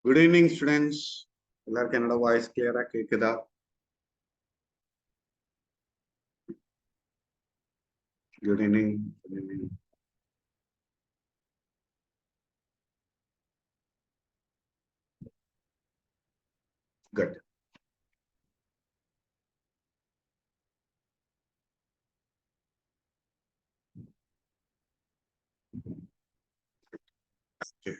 Good evening, students. எல்லாருக்கும் என்னோட voice கிளியரா கேக்குதா? Good evening. Good evening. Good. Okay.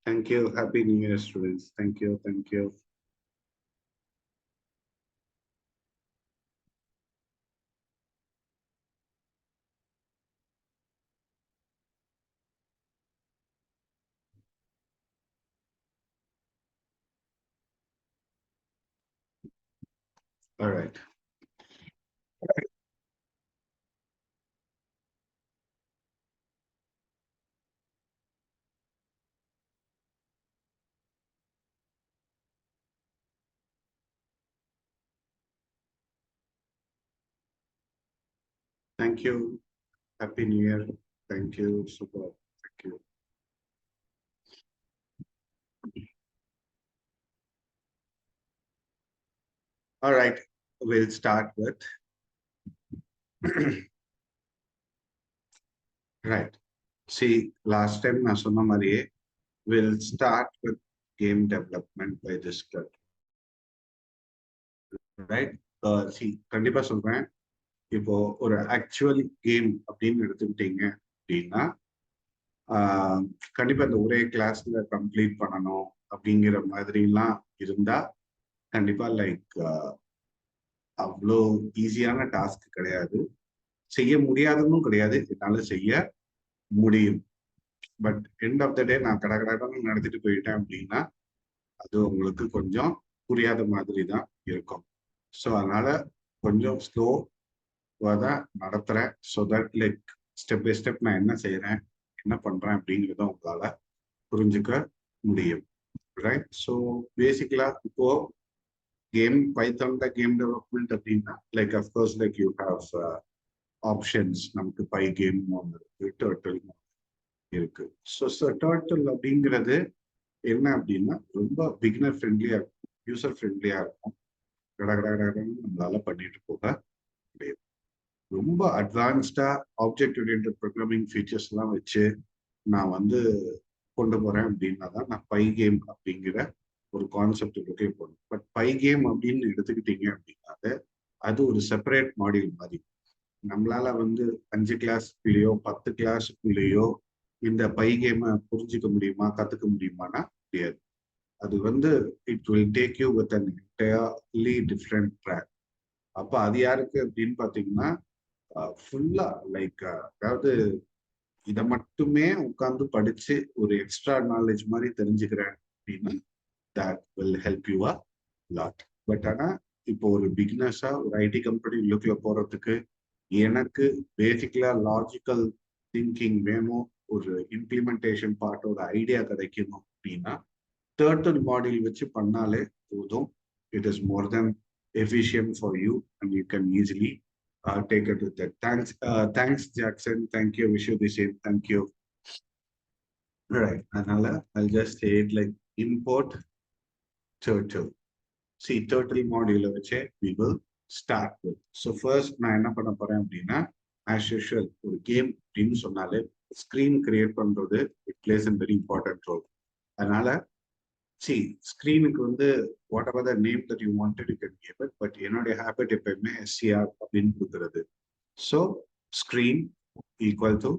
Thank you. Happy New Year, students. Thank you. Thank you. All right. Thank you. Happy New Year. Thank you. Super. Thank you. All right. We'll start with right. See, last time நான் சொன்ன மாதிரியே we'll start with game development by this club. Right? See, கண்டிப்பா சொல்றேன். இப்போ ஒரு actual game அப்படின்னு எடுத்துக்கிட்டீங்க அப்படின்னா கண்டிப்பா இந்த ஒரே கிளாஸ்ல கம்ப்ளீட் பண்ணணும் அப்படிங்கிற மாதிரிலாம் இருந்தா கண்டிப்பா லைக் அவ்வளோ ஈஸியான டாஸ்க் கிடையாது, செய்ய முடியாதுன்னு கிடையாது, என்னால செய்ய முடியும். பட் எண்ட் ஆஃப் த டே நான் கடகடன்னு நடத்திட்டு போயிட்டேன் அப்படின்னா அது உங்களுக்கு கொஞ்சம் புரியாத மாதிரி தான் இருக்கும். ஸோ அதனால கொஞ்சம் ஸ்லோவாக தான் நடத்துறேன். So that like step by step நான் என்ன செய்யறேன் என்ன பண்றேன் அப்படிங்கிறத உங்களால புரிஞ்சுக்க முடியும். ரைட்? ஸோ பேசிக்கலா இப்போ கேம் பைத்தான்ல கேம் டெவலப்மெண்ட் அப்படின்னா like of course like you have options. நமக்கு பை கேம் ஒன்று இருக்கு, டர்ட்டில் இருக்கு. ஸோ டர்ட்டில் அப்படிங்கிறது என்ன அப்படின்னா ரொம்ப பிகினர் ஃப்ரெண்ட்லியா இருக்கும், யூசர் ஃப்ரெண்ட்லியா இருக்கும். கடகடன்னு நம்மளால பண்ணிட்டு போக முடியும். ரொம்ப அட்வான்ஸ்டா ஆப்ஜெக்ட் ஓரியன்டட் ப்ரோக்ராமிங் ஃபீச்சர்ஸ் எல்லாம் வச்சு நான் வந்து கொண்டு போறேன் அப்படின்னா தான் நான் பை கேம் அப்படிங்கிற ஒரு கான்செப்டுக்கே போகணும். பட் பை கேம் அப்படின்னு எடுத்துக்கிட்டீங்க அப்படின்னா அது ஒரு செப்பரேட் மாடியூல் மாதிரி. நம்மளால வந்து 5 கிளாஸ்க்குள்ளேயோ 10 கிளாஸுக்குள்ளேயோ இந்த பை கேமை புரிஞ்சுக்க முடியுமா, கத்துக்க முடியுமானா முடியாது. அது வந்து it will take you with an entirely different track. அப்போ அது யாருக்கு அப்படின்னு பார்த்தீங்கன்னா ஃபுல்லா லைக் அதாவது இதை மட்டுமே உட்காந்து படிச்சு ஒரு எக்ஸ்ட்ரா நாலேஜ் மாதிரி தெரிஞ்சுக்கிறேன் அப்படின்னா that will help you a lot. But ஆனா இப்போ ஒரு பிகினர்ஸா ஒரு ஐடி கம்பெனி லுக்ல போறதுக்கு எனக்கு பேசிக்கலா லாஜிக்கல் திங்கிங் வேணும், ஒரு இம்ப்ளிமெண்டேஷன் பார்ட்டோட ஐடியா கிடைக்கணும் அப்படின்னா டர்ட்டில் மாடியூல் வச்சு பண்ணாலே போதும். It is more then efficient for you and you can easily take it with that. Thanks, Jackson. Thank you. Wish you the same. Thank you. Right. Anala, I'll just say it like import turtle. See, turtle module which we will start with. So first, நான் என்ன பண்ண போறேன் அப்படின்னா as usual ஒரு game அப்படின்னு சொன்னாலே screen create பண்றது it plays a very important role. அதனால see ஸ்கிரீனுக்கு வந்து whatever the name that you wanted you can give it, but என்னுடைய habit எப்பயுமே SCR அப்படின்னு கொடுக்கிறது. So screen equal to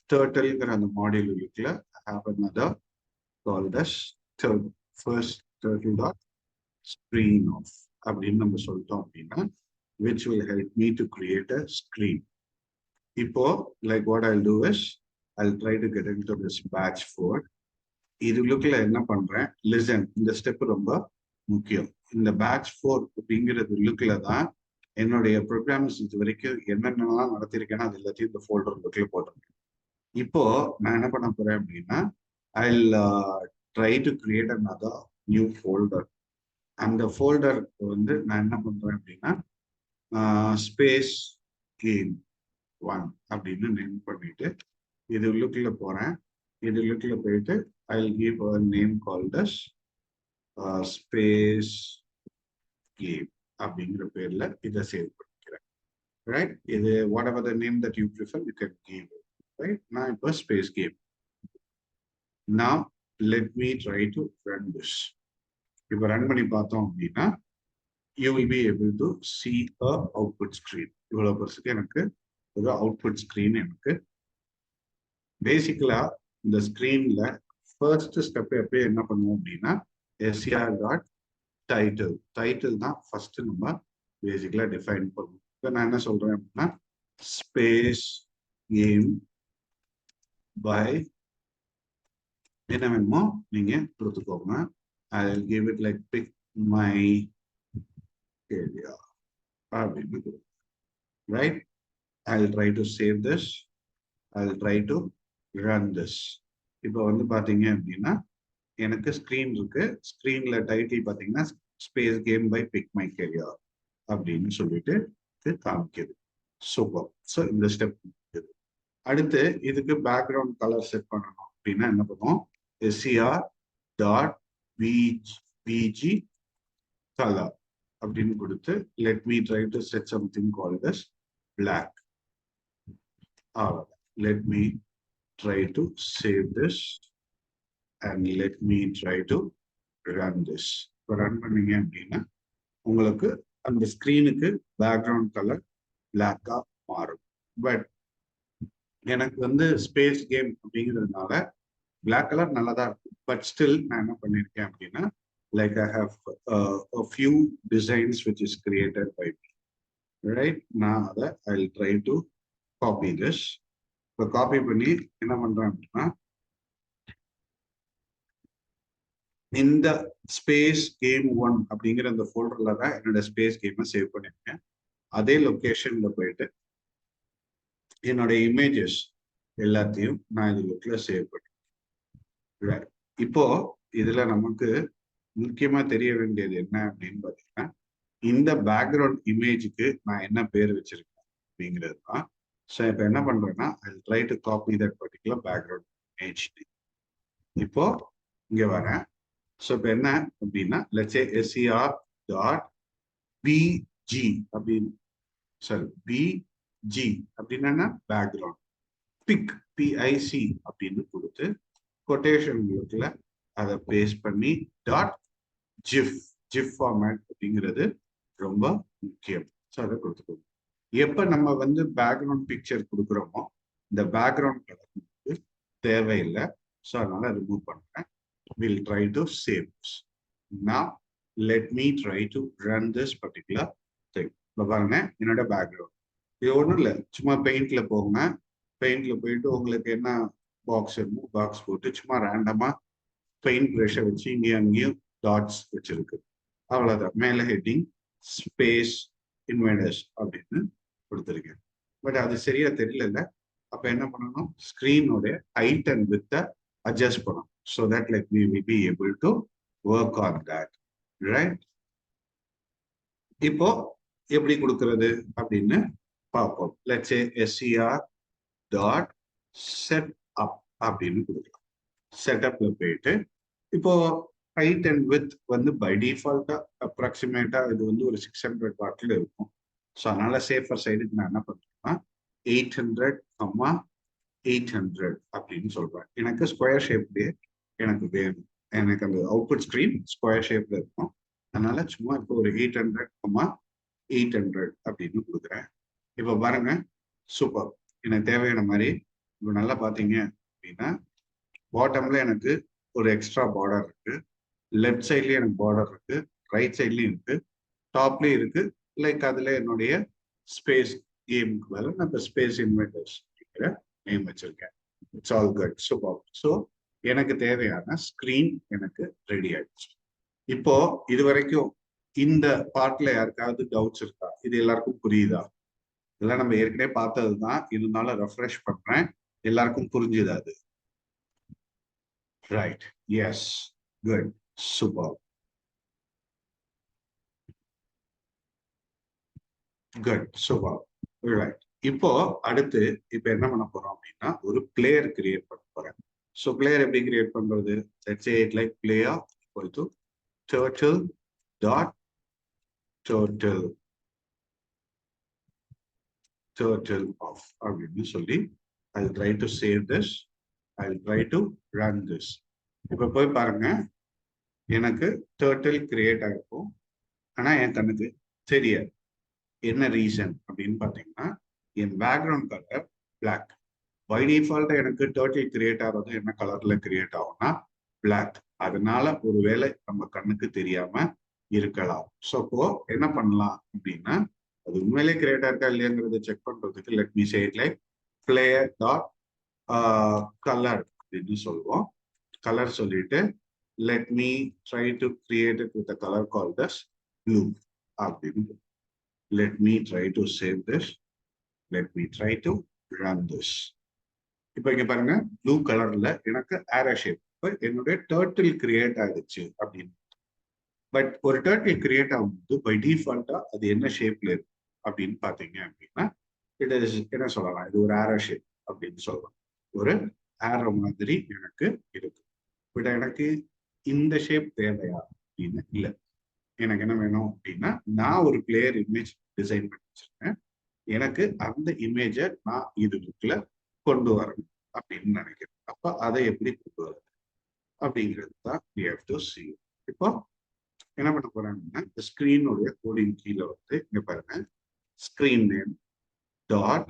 turtle and the module I have another called as first turtle dot screen of which will help me to create a screen. Ipo, like what I'll do is I'll try to get into this batch 4. இது லுக்ல என்ன பண்றேன், listen, இந்த step ரொம்ப முக்கியம். இந்த batch 4 அப்படிங்கிறது லுக்ல தான் என்னுடைய ப்ரோக்ராம்ஸ் இது வரைக்கும் என்னென்னலாம் நடத்திருக்கேன்னா அது எல்லாத்தையும் இந்த ஃபோல்டர் லுக்ல போட்டிருக்கேன். இப்போ நான் என்ன பண்ண போறேன் அப்படின்னா I'll try to create another new folder. அந்த ஃபோல்டர் வந்து நான் என்ன பண்றேன் அப்படின்னா ஸ்பேஸ் கேம் 1 அப்படின்னு நேம் பண்ணிட்டு இது உள்ளுக்குள்ள போறேன். இது உள்ளுக்குள்ள போயிட்டு I'll give a name called as space game அப்படிங்கிற பேர்ல இதை சேவ் பண்ணிக்கிறேன். ரைட், இது whatever the name that you prefer you can give it. Right, நான் இப்போ space game. Now let me try to run this. இப்போ ரன் பண்ணி பார்த்தோம் அப்படின்னா you will be able to see a output screen. இவ்வளவு பெருசுக்கு எனக்கு ஒரு அவுட்புட் ஸ்கிரீன் எனக்கு பேசிக்கலா இந்த ஸ்கிரீன்ல ஃபர்ஸ்ட் ஸ்டெப் எப்பயும் என்ன பண்ணுவோம் அப்படின்னா SCR.title டைட்டில் தான் ஃபர்ஸ்ட் நம்ம பேசிக்கலா டிஃபைன் பண்ணுவோம். இப்போ நான் என்ன சொல்றேன் அப்படின்னா ஸ்பேஸ் கேம் பை என்ன வேணுமோ நீங்க கொடுத்துக்கோங்க. I will give it like pick my area அப்படின்னு. Right, I'll try to save this. I'll try to run this. இப்போ வந்து பாத்தீங்க அப்படின்னா எனக்கு ஸ்கிரீன் இருக்கு. ஸ்கிரீன்ல டைட்டில் பாத்தீங்கன்னா space game by pick my career அப்படின்னு சொல்லிட்டு காமிக்குது. சூப்பர். ஸோ இந்த ஸ்டெப் அடுத்து இதுக்கு பேக்ரவுண்ட் கலர் செட் பண்ணணும் அப்படின்னா என்ன பண்ணுவோம் SCR.bg color அப்படின்னு கொடுத்து let me try to set something called as black. Let me try to save this and let me try to run this. இப்போ ரன் பண்ணீங்க அப்படின்னா உங்களுக்கு அந்த ஸ்கிரீனுக்கு பேக்ரவுண்ட் கலர் பிளாக்கா மாறும். பட் எனக்கு வந்து ஸ்பேஸ் கேம் அப்படிங்கிறதுனால பிளாக் கலர் நல்லதா இருக்கும். பட் ஸ்டில் நான் என்ன பண்ணியிருக்கேன் அப்படின்னா like I have a few designs which is created by me. Right, now I'll try to copy this. இப்போ காப்பி பண்ணி என்ன பண்றேன் அப்படின்னா இந்த ஸ்பேஸ் கேம் 1 அப்படிங்கிற அந்த ஃபோல்டர்ல தான் என்னோட ஸ்பேஸ் கேமை சேவ் பண்ணிருக்கேன். அதே லொகேஷன்ல போயிட்டு என்னோட இமேஜஸ் எல்லாத்தையும் நான் இதுல சேவ் பண்ணிருக்கேன். இப்போ இதுல நமக்கு முக்கியமா தெரிய வேண்டியது என்ன அப்படின்னு பாத்தீங்கன்னா இந்த பேக்ரவுண்ட் இமேஜுக்கு நான் என்ன பேர் வச்சிருக்கேன் அப்படிங்கிறது தான். ஸோ இப்போ என்ன பண்றேன்னா I'll try to copy that particular background image. இப்போ இங்க வரேன். ஸோ இப்போ என்ன அப்படின்னா let's say SCR.bg அப்படின்னு சாரி BG அப்படின்னா பேக்ரவுண்ட் பிக் PIC அப்படின்னு கொடுத்து கொட்டேஷன்களுக்குள்ள அதை பேஸ்ட் பண்ணி GIF ஃபார்மேட் அப்படிங்கிறது ரொம்ப முக்கியம். ஸோ அதை கொடுத்துக்கோங்க. எப்ப நம்ம வந்து பேக்ரவுண்ட் பிக்சர் கொடுக்குறோமோ இந்த பேக்ரவுண்ட் கலர் தேவையில்லை. ஸோ அதனால ரிமூவ் பண்றேன். Will try to save. Now let me try to run this particular thing. இப்போ பாருங்க என்னோட பேக்ரவுண்ட் இது ஒன்றும் இல்லை, சும்மா பெயிண்ட்ல போங்க. பெயிண்ட்ல போயிட்டு உங்களுக்கு என்ன பாக்ஸ் வேணுமோ பாக்ஸ் போட்டு சும்மா ரேண்டமா பெயிண்ட் ப்ரஷை வச்சு இங்கேயும் அங்கேயும் டாட்ஸ் வச்சிருக்கு. அவ்வளவுதான். மேல ஹெட்டிங் ஸ்பேஸ் இன்வெடர்ஸ் அப்படின்னு கொடுத்துருக்கேன். பட் அது சரியா தெரியல. அப்ப என்ன பண்ணணும் ஸ்கிரீனோட ஹைட் அண்ட் வித்தை அட்ஜஸ்ட் பண்ணணும். So that like we will be able to work on that. Right, இப்போ எப்படி கொடுக்கறது அப்படின்னு பார்ப்போம். let's say SCR.setup அப்படின்னு கொடுக்கலாம். செட்டப்ல போயிட்டு இப்போ ஹைட் அண்ட் வித் வந்து பை டிஃபால்ட்டா அப்ராக்சிமேட்டா இது வந்து ஒரு 600 வாட்ல இருக்கும். ஸோ அதனால சேஃபர் சைடுக்கு நான் என்ன பண்றேன்னா 800, அப்படின்னு சொல்றேன். எனக்கு ஸ்கொயர் ஷேப்லயே எனக்கு வேணும். எனக்கு அந்த அவுட்புட் ஸ்கிரீன் ஸ்கொயர் ஷேப்ல இருக்கும். அதனால சும்மா இப்போ ஒரு 800 அப்படின்னு கொடுக்குறேன். இப்போ பாருங்க சூப்பர். எனக்கு தேவையான மாதிரி இப்போ நல்லா பார்த்தீங்க அப்படின்னா பாட்டம்ல எனக்கு ஒரு எக்ஸ்ட்ரா பார்டர் இருக்கு. லெஃப்ட் சைட்லயும் எனக்கு பார்டர் இருக்கு, ரைட் சைட்லயும் இருக்கு, டாப்லயும் இருக்கு. லைக் அதுல என்னுடைய ஸ்பேஸ் கேமுக்கு மேல நான் ஸ்பேஸ் இன்வெர்டர்ஸ் அப்படிங்கிற நேம் வச்சிருக்கேன். It's all good, super. So எனக்கு தேவையான ஸ்கிரீன் எனக்கு ரெடி ஆயிடுச்சு. இப்போ இது வரைக்கும் இந்த பார்ட்ல யாருக்காவது டவுட்ஸ் இருக்கா? இது எல்லாருக்கும் புரியுதா? இதெல்லாம் நம்ம ஏற்கனவே பார்த்தது தான், இருந்தாலும் ரெஃப்ரெஷ் பண்றேன். எல்லாருக்கும் புரிஞ்சுதா அது? Right, yes, good, super, good, super. Right, இப்போ அடுத்து இப்ப என்ன பண்ண போறோம் அப்படின்னா ஒரு பிளேயர் கிரியேட் பண்ண போறேன். ஸோ பிளேயர் எப்படி கிரியேட் பண்றது? Let's say it like player equal to turtle dot turtle turtle of அப்படின்னு சொல்லி ஐ try to save this, I try to run this. இப்ப போய் பாருங்க, எனக்கு டர்ட்டில் கிரியேட் ஆகிருக்கும். ஆனா என் கண்ணுக்கு தெரியாது. என்ன ரீசன் அப்படின்னு பாத்தீங்கன்னா, என் பேக்ரவுண்ட் கலர் பிளாக். பை டிஃபால்ட்டா எனக்கு டர்ட்டில் கிரியேட் ஆகிறது என்ன கலர்ல கிரியேட் ஆகும்னா பிளாக். அதனால ஒருவேளை நம்ம கண்ணுக்கு தெரியாம இருக்கலாம். ஸோ அப்போ என்ன பண்ணலாம் அப்படின்னா, அது உண்மையிலே கிரியேட் ஆயிருக்கா இல்லையாங்கிறத செக் பண்றதுக்கு let me say it like player dot colour அப்படின்னு சொல்லுவோம். கலர் சொல்லிட்டு let me try to create it with a color called as blue அப்படின்னு. Let me try to save this, let me try to run this. இப்போ இங்க பாருங்க, blue கலர்ல எனக்கு aero shape. இப்போ என்னுடைய டர்ட்டில் கிரியேட் ஆயிடுச்சு அப்படின்னு. பட் ஒரு டர்ட்டில் கிரியேட் ஆகும்போது பை டிஃபால்ட்டா அது என்ன ஷேப்ல இருக்கு அப்படின்னு பாத்தீங்க அப்படின்னா, இட் இஸ் என்ன சொல்லலாம், இது ஒரு ஏரோ ஷேப் அப்படின்னு சொல்லலாம். ஒரு ஏரோ மாதிரி எனக்கு இருக்கு. பட் எனக்கு இந்த ஷேப் தேவையா அப்படின்னு இல்லை. எனக்கு என்ன வேணும் அப்படின்னா, நான் ஒரு பிளேயர் இமேஜ் டிசைன் பண்ணி வச்சிருக்கேன். எனக்கு அந்த இமேஜை நான் இதுக்குள்ள கொண்டு வரணும் அப்படின்னு நினைக்கிறேன். அப்ப அதை எப்படி கொண்டு வரது அப்படிங்கிறது தான் we have to see. இப்போ என்ன பண்ண போறாங்கன்னா, இந்த ஸ்கிரீனுடைய கோடிங் கீழே வந்து இங்க பாருங்க, screen name dot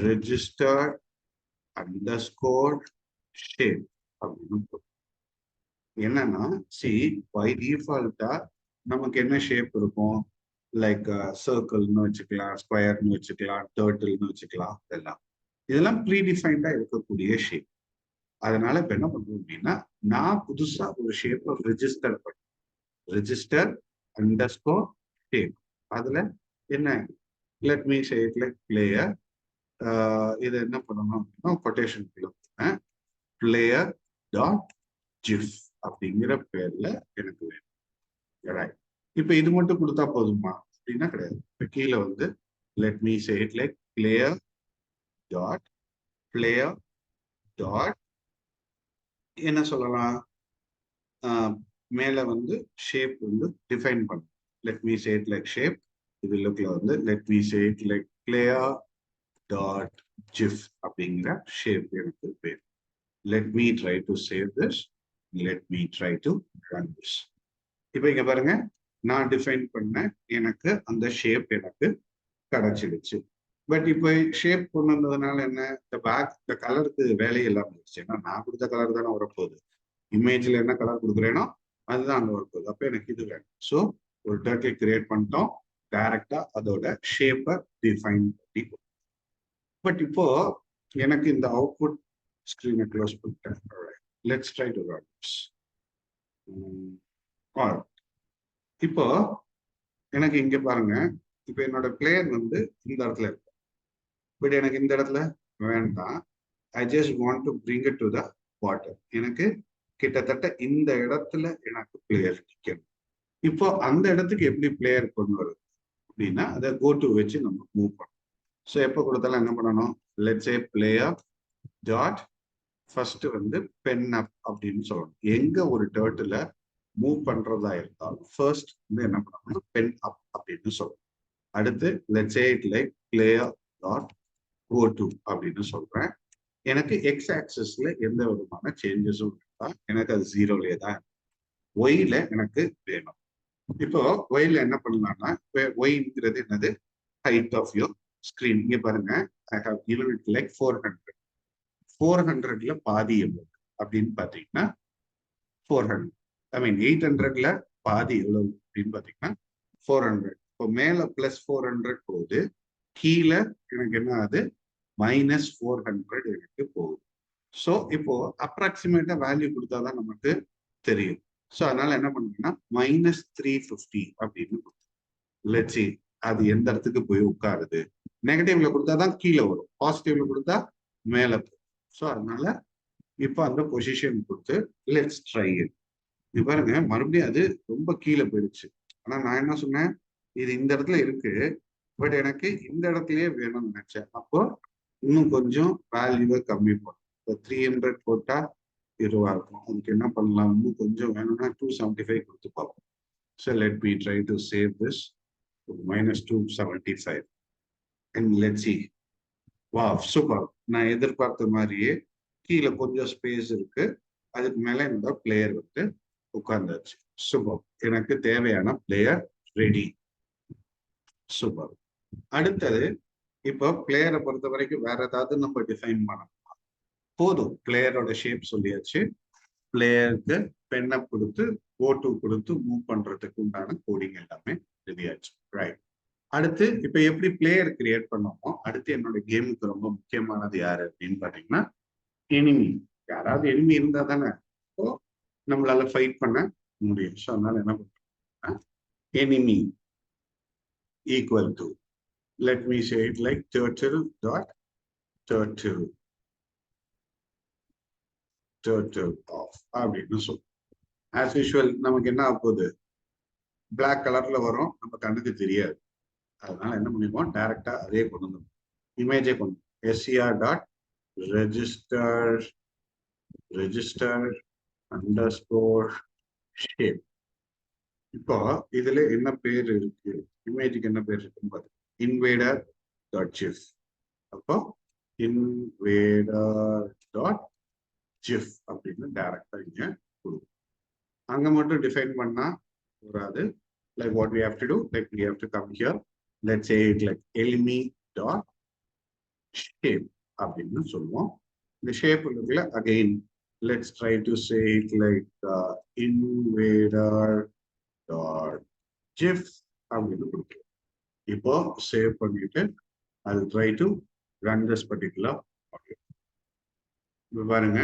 register underscore shape அப்படின்னு. என்னன்னா, சி பை டிஃபால்ட்டா நமக்கு என்ன ஷேப் இருக்கும், லைக் சர்க்கிள்னு வச்சுக்கலாம், ஸ்கொயர்னு வச்சுக்கலாம், டர்ட்டில்னு வச்சுக்கலாம். இதெல்லாம் ப்ரீடிஃபைன்டா இருக்கக்கூடிய ஷேப். அதனால இப்ப என்ன பண்றோம் அப்படின்னா, நான் புதுசா ஒரு ஷேப்பை ரெஜிஸ்டர் பண்ணேன். Register underscore shape. அதுல என்ன, let me say it like player. இதை என்ன பண்ணணும் அப்படின்னா, கொட்டேஷன் பிளேயர் டாட் ஜிஃப் அப்படிங்கிற பேர்ல எனக்கு வேணும். இப்ப இது மட்டும் கொடுத்தா போதுமா அப்படின்னா கிடையாது. இப்ப கீழே வந்து let me say it like player dot என்ன சொல்லலாம், மேல வந்து ஷேப் வந்து டிஃபைன் பண்ணும். Let me say it like shape. இது லுக்ல வந்து let me say it like player dot GIF அப்படிங்கிற ஷேப் எனக்கு வேணும். Let me try to save this, let me try to run this. இப்ப இங்க பாருங்க, நான் டிஃபைன் பண்ண எனக்கு அந்த ஷேப் எனக்கு கிடைச்சிடுச்சு. பட் இப்போ ஷேப் கொண்டு வந்ததுனால என்ன, இந்த கலருக்கு வேலையை இல்லாம இருந்துச்சு. ஏன்னா நான் கொடுத்த கலர் தானே வரப்போகுது. இமேஜ்ல என்ன கலர் கொடுக்குறேனோ அதுதான் அங்க வரப்போகுது. அப்ப எனக்கு இது வேணும். ஸோ ஒரு டர்ட்டில் கிரியேட் பண்ணிட்டோம், டைரக்டா அதோட ஷேப்பை டிஃபைன் பண்ணி. பட் இப்போ எனக்கு இந்த அவுட்புட் ஸ்கிரீனை க்ளோஸ் பண்ணிட்டேன். Let's try to run this. இப்போ எனக்கு இங்க பாருங்க, இப்ப என்னோட பிளேயர் வந்து இந்த இடத்துல இருக்கு. பட் எனக்கு இந்த இடத்துல வேண்டாம். I just want to bring it to the water. எனக்கு கிட்டத்தட்ட இந்த இடத்துல எனக்கு பிளேயர் நிற்கணும். இப்போ அந்த இடத்துக்கு எப்படி பிளேயர் கொண்டு வருது அப்படின்னா, அதை கோ டு வச்சு நம்ம மூவ் பண்ணணும். ஸோ எப்போ கொடுத்தாலும் என்ன பண்ணணும், let's say player dot first வந்து பென் அப் அப்படின்னு சொல்லணும். எங்க ஒரு டர்ட்டில் மூவ் பண்றதா இருந்தாலும் ஃபர்ஸ்ட் வந்து என்ன பண்ணணும், பென் அப் அப்படின்னு சொல்லணும். அடுத்து let's say it like player dot go to அப்படின்னு சொல்றேன். எனக்கு எக்ஸ் ஆக்சிஸ்ல எந்த விதமான சேஞ்சஸும் இருந்தா எனக்கு அது ஜீரோலயே தான். ஒய்ல எனக்கு வேணும். இப்போ ஒய்ல என்ன பண்ணலாம்னா, ஒய்ங்கிறது என்னது, ஹைட் ஆஃப் யோர் ஸ்கிரீன். இங்க பாருங்க, I have given it like 400. 400ல பாதி எவ்வளவு அப்படின்னு பாத்தீங்கன்னா 400. ஐ மீன் 800ல பாதி எவ்வளவு அப்படின்னு பாத்தீங்கன்னா 400. இப்போ மேல பிளஸ் 400 போகுது, கீழே எனக்கு என்ன ஆகுது, -400 எனக்கு போகுது. ஸோ இப்போ அப்ராக்சிமேட்டா வேல்யூ கொடுத்தாதான் நமக்கு தெரியும். ஸோ அதனால என்ன பண்ணுறேன்னா -350 அப்படின்னு லெட்ஸ் சீ அது எந்த இடத்துக்கு போய் உட்காருது. நெகட்டிவ்ல கொடுத்தாதான் கீழே வரும், பாசிட்டிவ்ல கொடுத்தா மேல போகும். ஸோ அதனால இப்போ அந்த பொசிஷன் கொடுத்து லெட்ஸ் ட்ரை இட். இது பாருங்க, மறுபடியும் அது ரொம்ப கீழே போயிடுச்சு. ஆனா நான் என்ன சொன்னேன், இது இந்த இடத்துல இருக்கு, பட் எனக்கு இந்த இடத்துலயே வேணும்னு நினைச்சேன். அப்போ இன்னும் கொஞ்சம் வேல்யூவை கம்மி பண்ணும். இப்போ 300 போட்டா 20 இருக்கும். அதுக்கு என்ன பண்ணலாம், இன்னும் கொஞ்சம் வேணும்னா 275 கொடுத்து பார்ப்போம். So let me try to save this -275 and let's see. வா சூப்பர். நான் எதிர்பார்த்த மாதிரியே கீழே கொஞ்சம் ஸ்பேஸ் இருக்கு, அதுக்கு மேல இந்த பிளேயர் வந்து உட்கார்ந்தாச்சு. சூப்பர், எனக்கு தேவையான பிளேயர் ரெடி. சூப்பர். அடுத்தது இப்போ பிளேயரை பொறுத்த வரைக்கும் வேற ஏதாவது நம்ம டிஃபைன் பண்ணணும். போதும், பிளேயரோட ஷேப் சொல்லியாச்சு. பிளேயருக்கு பெண்ணை கொடுத்து ஓட்டு கொடுத்து மூவ் பண்றதுக்கு உண்டான கோடிங் எல்லாமே ரெடியாச்சு. ரைட். அடுத்து இப்ப எப்படி பிளேயர் கிரியேட் பண்ணோமோ, அடுத்து என்னோட கேமுக்கு ரொம்ப முக்கியமானது யாரு அப்படின்னு பாத்தீங்கன்னா எனிமி. யாராவது எனிமி இருந்தா தானே நம்மளால ஃபைட் பண்ண முடியும். ஸோ அதனால என்ன பண்றோம்னா enemy equal to, let me say it like turtle dot turtle off அப்படின்னு சொல்லுவோம். ஆஸ் யூஷுவல் நமக்கு என்ன ஆகுது, பிளாக் கலர்ல வரும், நம்ம கண்ணுக்கு தெரியாது. அதனால என்ன பண்ணிப்போம், டைரக்டா அதே கொண்டு வந்து இமேஜை கொண்டு SCR dot register underscore shape. இப்போ இதுல என்ன பேர் இருக்கு, இமேஜுக்கு என்ன பேர் இருக்குன்னு பாரு, இன்வேடர் டாட் ஜிஃப். அப்போ இன்வேடர் டாட் ஜிஃப் அப்படின்னு டைரக்டா இங்க கொடுக்கும். அங்க மட்டும் டிஃபைன் பண்ணா வராது. Like what we have to do, like we have to come here, let's say it like enemy dot shape அப்படின்னு சொல்லுவோம். இந்த ஷேப் இருக்குல்ல, again let's try to say it like invader dot gif அப்படின்னு கொடுக்கலாம். இப்போ save பண்ணிட்டு I'll try to run this particular audio. இப்போ பாருங்க,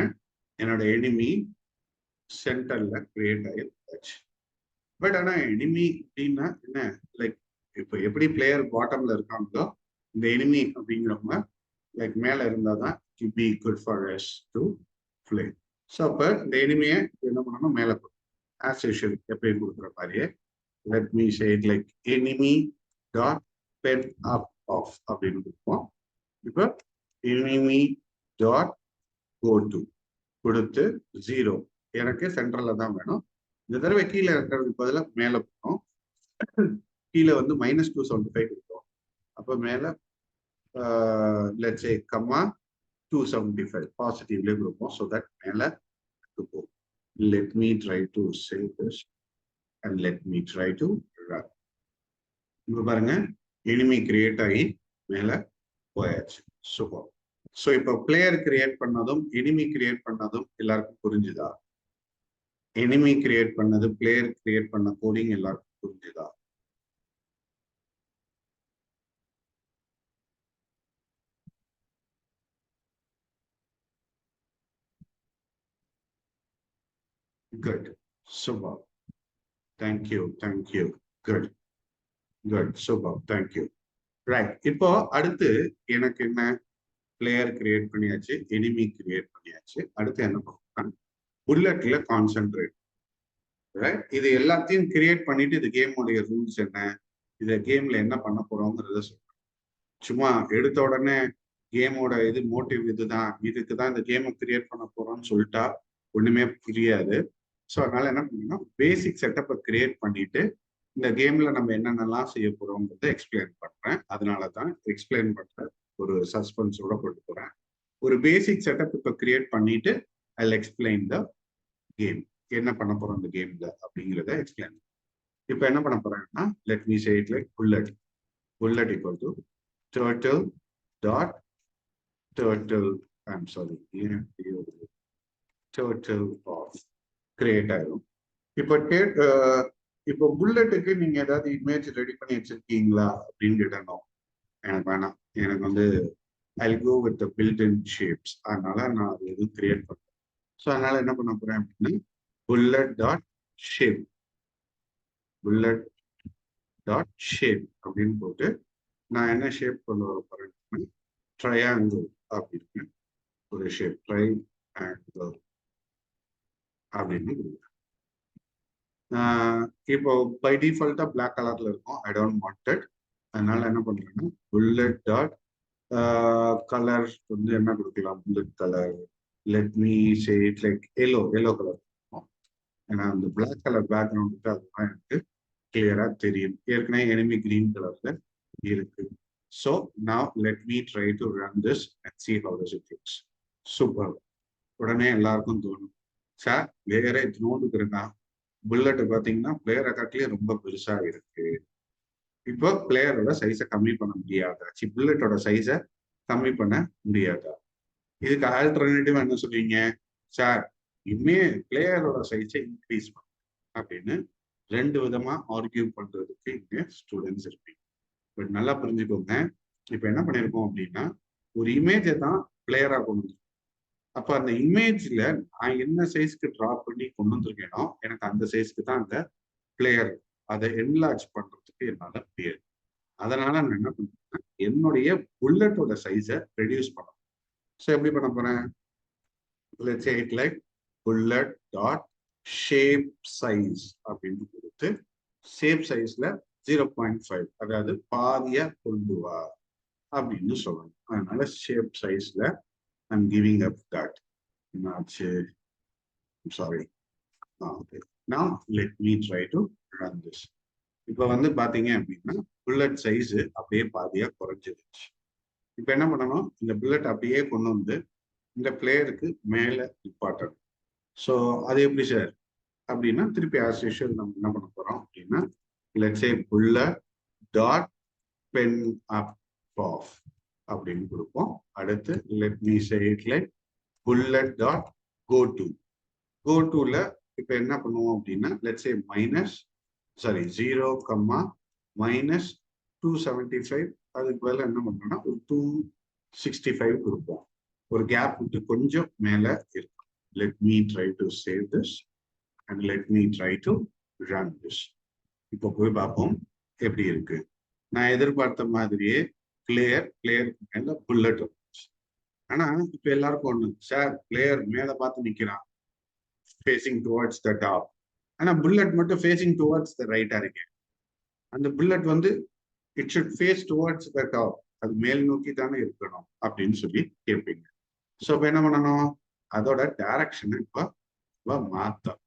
என்னோட எனிமி சென்டர்ல கிரியேட் ஆகிருச்சு. பட் ஆனா எனிமி அப்படின்னா என்ன, லைக் இப்போ எப்படி பிளேயர் பாட்டம்ல இருக்காங்களோ, இந்த எனிமி அப்படிங்கிறவங்க லைக் மேல இருந்தாதான் it be good for us to play. So அப்போ இந்த எனிமியை என்ன பண்ணணும், மேல ஆஸ் யூஷுவல் எப்பயும் கொடுக்குற மாதிரியே let me say it like enemy dot pen up off அப்படின்னு கொடுப்போம். இப்போ எனிமி டாட் கோ டு கொடுத்து 0, எனக்கு சென்ட்ரல்ல தான் வேணும். இந்த தடவை கீழே இருக்கிறதுக்கு பதிலாக மேலே போனோம். கீழே வந்து -275 கொடுத்தோம். அப்போ மேலே லெட்ஸ் சே கம்மா 275 பாசிட்டிவ்லேயே கொடுப்போம். ஸோ தட் மேலே போகும். Let me try to save this and let me try to run. இப்போ பாருங்க, எனிமி கிரியேட் ஆகி மேலே போயாச்சு. சூப்பர். ஸோ இப்போ பிளேயர் கிரியேட் பண்ணதும் எனிமி கிரியேட் பண்ணதும் எல்லாருக்கும் புரிஞ்சுதா? எனிமி கிரியேட் பண்ணது, பிளேயர் கிரியேட் பண்ண கோடிங் எல்லாருக்கும் புரிஞ்சுதா? Good, super, thank you, good, super, thank you. Right. இப்போ அடுத்து எனக்கு என்ன, பிளேயர் கிரியேட் பண்ணியாச்சு, எனிமி கிரியேட் பண்ணியாச்சு. அடுத்து என்ன பண்ணுவோம், புல்லட்ல கான்சென்ட்ரேட். ரைட். இது எல்லாத்தையும் கிரியேட் பண்ணிட்டு இது கேமுடைய ரூல்ஸ் என்ன, இதை கேம்ல என்ன பண்ண போறோங்கிறத சொல்றேன். சும்மா எடுத்த உடனே கேமோட இது மோட்டிவ் இதுதான், இதுக்கு தான் இந்த கேமை கிரியேட் பண்ண போறோம்னு சொல்லிட்டா ஒண்ணுமே புரியாது. ஸோ அதனால என்ன பண்ணணும், பேசிக் செட்டப்பை கிரியேட் பண்ணிட்டு இந்த கேம்ல நம்ம என்னென்னலாம் செய்ய போறோங்கிறத எக்ஸ்பிளைன் பண்றேன். அதனால தான் எக்ஸ்பிளைன் பண்ற ஒரு சஸ்பென்ஸோட கொண்டு போறேன். ஒரு பேசிக் செட்டப் இப்போ கிரியேட் பண்ணிட்டு ஐ எக்ஸ்பிளைன் த கேம், என்ன பண்ண போறோம் இந்த கேம்ல அப்படிங்கிறத எக்ஸ்பிளைன். இப்போ என்ன பண்ண போறேன்னா, let me say it like bullet equal to turtle dot turtle, I'm sorry, turtle off create ஆயிடும். இப்போ புல்லட்டுக்கு நீங்க ஏதாவது இமேஜ் ரெடி பண்ணி வச்சிருக்கீங்களா அப்படின்னு கேட்டணும். எனக்கு வேணாம், எனக்கு வந்து I'll go with the built-in shapes. அதனால நான் அது எதுவும் கிரியேட் பண்றேன். ஸோ அதனால என்ன பண்ண போறேன் அப்படின்னா, bullet dot shape அப்படின்னு போட்டு நான் என்ன ஷேப் கொண்டு வர போறேன், ட்ரையாங்கிள் அப்படின்னு ஒரு ஷேப், ட்ரையாங்கிள் அப்படின்னு கொடுக்குறேன். இப்போ பை டிஃபால்ட்டா பிளாக் கலர்ல இருக்கும், ஐ டோன்ட் வாண்ட் இட். அதனால என்ன பண்றேன்னா புல்லட் டாட் கலர் வந்து என்ன கொடுக்கலாம், bullet colour let me say it like yellow colour. ஏன்னா அந்த பிளாக் கலர் பேக்ரவுண்டுக்கு அதுதான் எனக்கு கிளியரா தெரியும். ஏற்கனவே எனிமி கிரீன் கலர்ல இருக்கு. So now let me try to run this and see how does it looks. Super. உடனே எல்லாருக்கும் தோணும், சார் பிளேயரே இத்தினோண்டுக்கு இருக்கா, புல்லட் பார்த்தீங்கன்னா பிளேயரை காட்டிலே ரொம்ப பெருசா இருக்கு. இப்போ பிளேயரோட சைஸை கம்மி பண்ண முடியாதா, புல்லட்டோட சைஸை கம்மி பண்ண முடியாதா? இதுக்கு ஆல்டர்னேட்டிவ் என்ன சொல்றீங்க, சார் இனிமே பிளேயரோட சைஸை இன்க்ரீஸ் பண்ண அப்படின்னு ரெண்டு விதமா ஆர்கியூ பண்றதுக்கு இங்க ஸ்டூடெண்ட்ஸ் இருப்பீங்க. பட் நல்லா புரிஞ்சுக்கோங்க, இப்ப என்ன பண்ணிருக்கோம் அப்படின்னா ஒரு இமேஜை தான் பிளேயரா கொண்டு வந்து, அப்ப அந்த இமேஜ்ல நான் என்ன சைஸ்க்கு டிரா பண்ணி கொண்டு வந்திருக்கேனோ எனக்கு அந்த சைஸ்க்கு தான் அந்த பிளேயர், அதை என்லார்ஜ் பண்றதுக்கு என்னால முடியாது. அதனால நான் என்ன பண்றேன்னா என்னுடைய புல்லட்டோட சைஸை ரெடியூஸ் பண்ணணும். ஸோ எப்படி பண்ண போறேன், let's say it like bullet dot shape size அப்படின்னு கொடுத்து ஷேப் சைஸ்ல 0.5, அதாவது பாதியா கொண்டு வா அப்படின்னு சொல்லணும். அதனால ஷேப் சைஸ்ல I'm giving up that. Sorry. Okay. Now let me try to run this. இப்போ வந்து பாத்தீங்க அப்படின்னா புல்லட் சைஸ் அப்படியே பாதியா குறைஞ்சிருச்சு. இப்போ என்ன பண்ணணும், இந்த புல்லட் அப்படியே கொண்டு வந்து இந்த பிளேயருக்கு மேல நிப்பாட்டணும். ஸோ அது எப்படி சார் அப்படின்னா திருப்பி ஆஸ் யூஷுவல் நம்ம என்ன பண்ண போறோம் அப்படின்னா let's say bullet dot pen up off அப்படின்னு கொடுப்போம். அடுத்து let me say it like bullet dot go to ல இப்போ என்ன பண்ணுவோம் அப்படின்னா let's say -0, -275, அதுக்கு மேல என்ன பண்ணோம்னா ஒரு 265 கொடுப்போம். ஒரு கேப் விட்டு கொஞ்சம் மேல இருக்கும். let me try to save this and let me try to run this. இப்போ போய் பார்ப்போம் எப்படி இருக்கு. நான் எதிர்பார்த்த மாதிரியே பிளேயருக்கு மேல புல்லட் வந்துச்சு. ஆனா இப்ப எல்லாருக்கும் ஒண்ணு, சார் பிளேயர் மேல பார்த்து நிக்கிறான் ஃபேசிங் டுவர்ட்ஸ் த டாப், ஆனா புல்லட் மட்டும் ஃபேசிங் டுவர்ட்ஸ் த ரைட்டா இருக்கு. அந்த புல்லட் வந்து it should face towards the top, அது மேல் நோக்கி தானே இருக்கணும் அப்படின்னு சொல்லி கேட்பீங்க. ஸோ இப்போ என்ன பண்ணணும், அதோட டைரக்ஷனை இப்போ மாத்தணும்.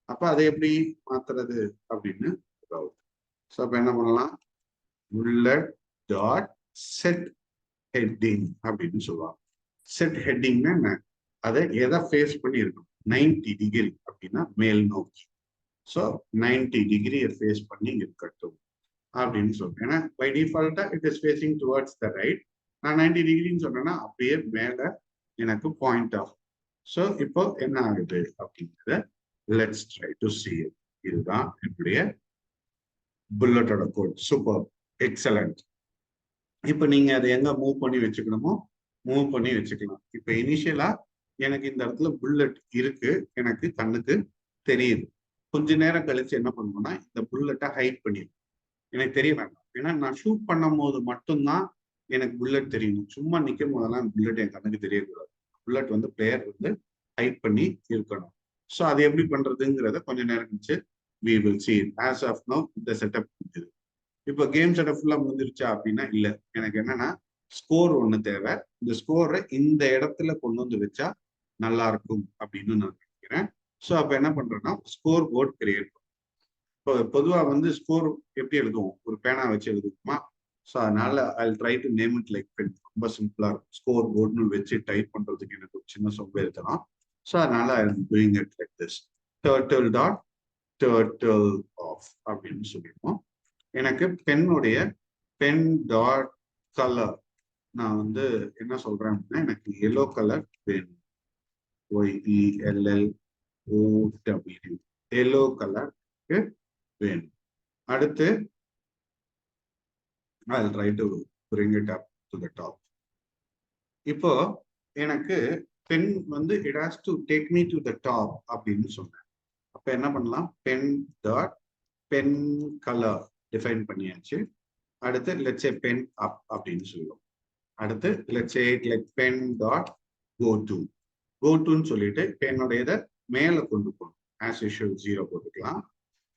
அப்ப அதை எப்படி மாத்துறது அப்படின்னு ஸோ அப்ப என்ன பண்ணலாம், புல்லட் டாட் செட் ஹெட்டிங் அப்படின்னு சொல்லுவாங்க. செட் ஹெட்டிங்னா என்ன, அதை எதை ஃபேஸ் பண்ணி இருக்கணும், 90 டிகிரி அப்படின்னா மேல் நோக்கி. ஸோ 90 டிகிரியை ஃபேஸ் பண்ணி இருக்கட்டும் அப்படின்னு சொல்றேன். ஏன்னா பை டிஃபால்ட்டா it is facing towards the right. நான் 90 டிகிரின்னு சொன்னேன்னா அப்படியே மேல எனக்கு பாயிண்ட் ஆகும். ஸோ இப்போ என்ன ஆகுது அப்படிங்கிறத let's try to see it. இதுதான் என்னுடைய புல்லட்டோட கோட். Super, excellent. இப்போ நீங்க அதை எங்க மூவ் பண்ணி வச்சுக்கணுமோ மூவ் பண்ணி வச்சுக்கலாம். இப்போ இனிஷியலா எனக்கு இந்த இடத்துல புல்லட் இருக்கு, எனக்கு கண்ணுக்கு தெரியுது. கொஞ்ச நேரம் கழிச்சு என்ன பண்ணுவோம்னா இந்த புல்லட்டை ஹைட் பண்ணிடும், எனக்கு தெரிய வேண்டாம். ஏன்னா நான் ஷூட் பண்ணும் போது மட்டும்தான் எனக்கு புல்லட் தெரியணும். சும்மா நிற்கும் போதெல்லாம் புல்லட் என் கண்ணுக்கு தெரியக்கூடாது. புல்லட் வந்து பிளேயர் வந்து ஹைட் பண்ணி இருக்கணும். ஸோ அது எப்படி பண்றதுங்கிறத கொஞ்ச நேரம் கழிச்சு we will see it. As of now இந்த செட்டப் முடிஞ்சது. இப்போ கேம் செட்டப் ஃபுல்லா முடிஞ்சிருச்சா அப்படின்னா இல்லை, எனக்கு என்னன்னா ஸ்கோர் ஒன்று தேவை. இந்த ஸ்கோரை இந்த இடத்துல கொண்டு வந்து வச்சா நல்லா இருக்கும் அப்படின்னு நான் நினைக்கிறேன். ஸோ அப்போ என்ன பண்றேன்னா ஸ்கோர் போர்ட் கிரியேட் பண்ணும். இப்போ பொதுவாக வந்து ஸ்கோர் எப்படி எழுதுவோம், ஒரு பேனா வச்சு எழுதுவோமா. ஸோ அதனால I try to name it like pen. ரொம்ப சிம்பிளா இருக்கும். ஸ்கோர் போர்டுன்னு வச்சு டைப் பண்றதுக்கு எனக்கு ஒரு சின்ன சோம்பேறித்தனம். ஸோ அதனால I am doing it like this, turtle dot turtle off அப்படின்னு சொல்லிடுவோம். எனக்கு பென்னுடைய பென் டாட் கலர் நான் வந்து என்ன சொல்றேன் அப்படின்னா எனக்கு எல்லோ கலர் வேணும். YELLOW, எல்லோ கலர் வேணும். அடுத்து I'll try to bring it up to the top. இப்போ எனக்கு பென் வந்து it has to take me to the top அப்படின்னு சொன்னேன். அப்ப என்ன பண்ணலாம், pen dot pen colour define பண்ணியாச்சு. அடுத்து let's say பென் அப் அப்படின்னு சொல்லுவோம். அடுத்து let's say like pen dot go to சொல்லிட்டு பென்னுடைய இதை மேல கொண்டு போகணும். ஆஸ் யூஷுவல் 0 போட்டுக்கலாம்.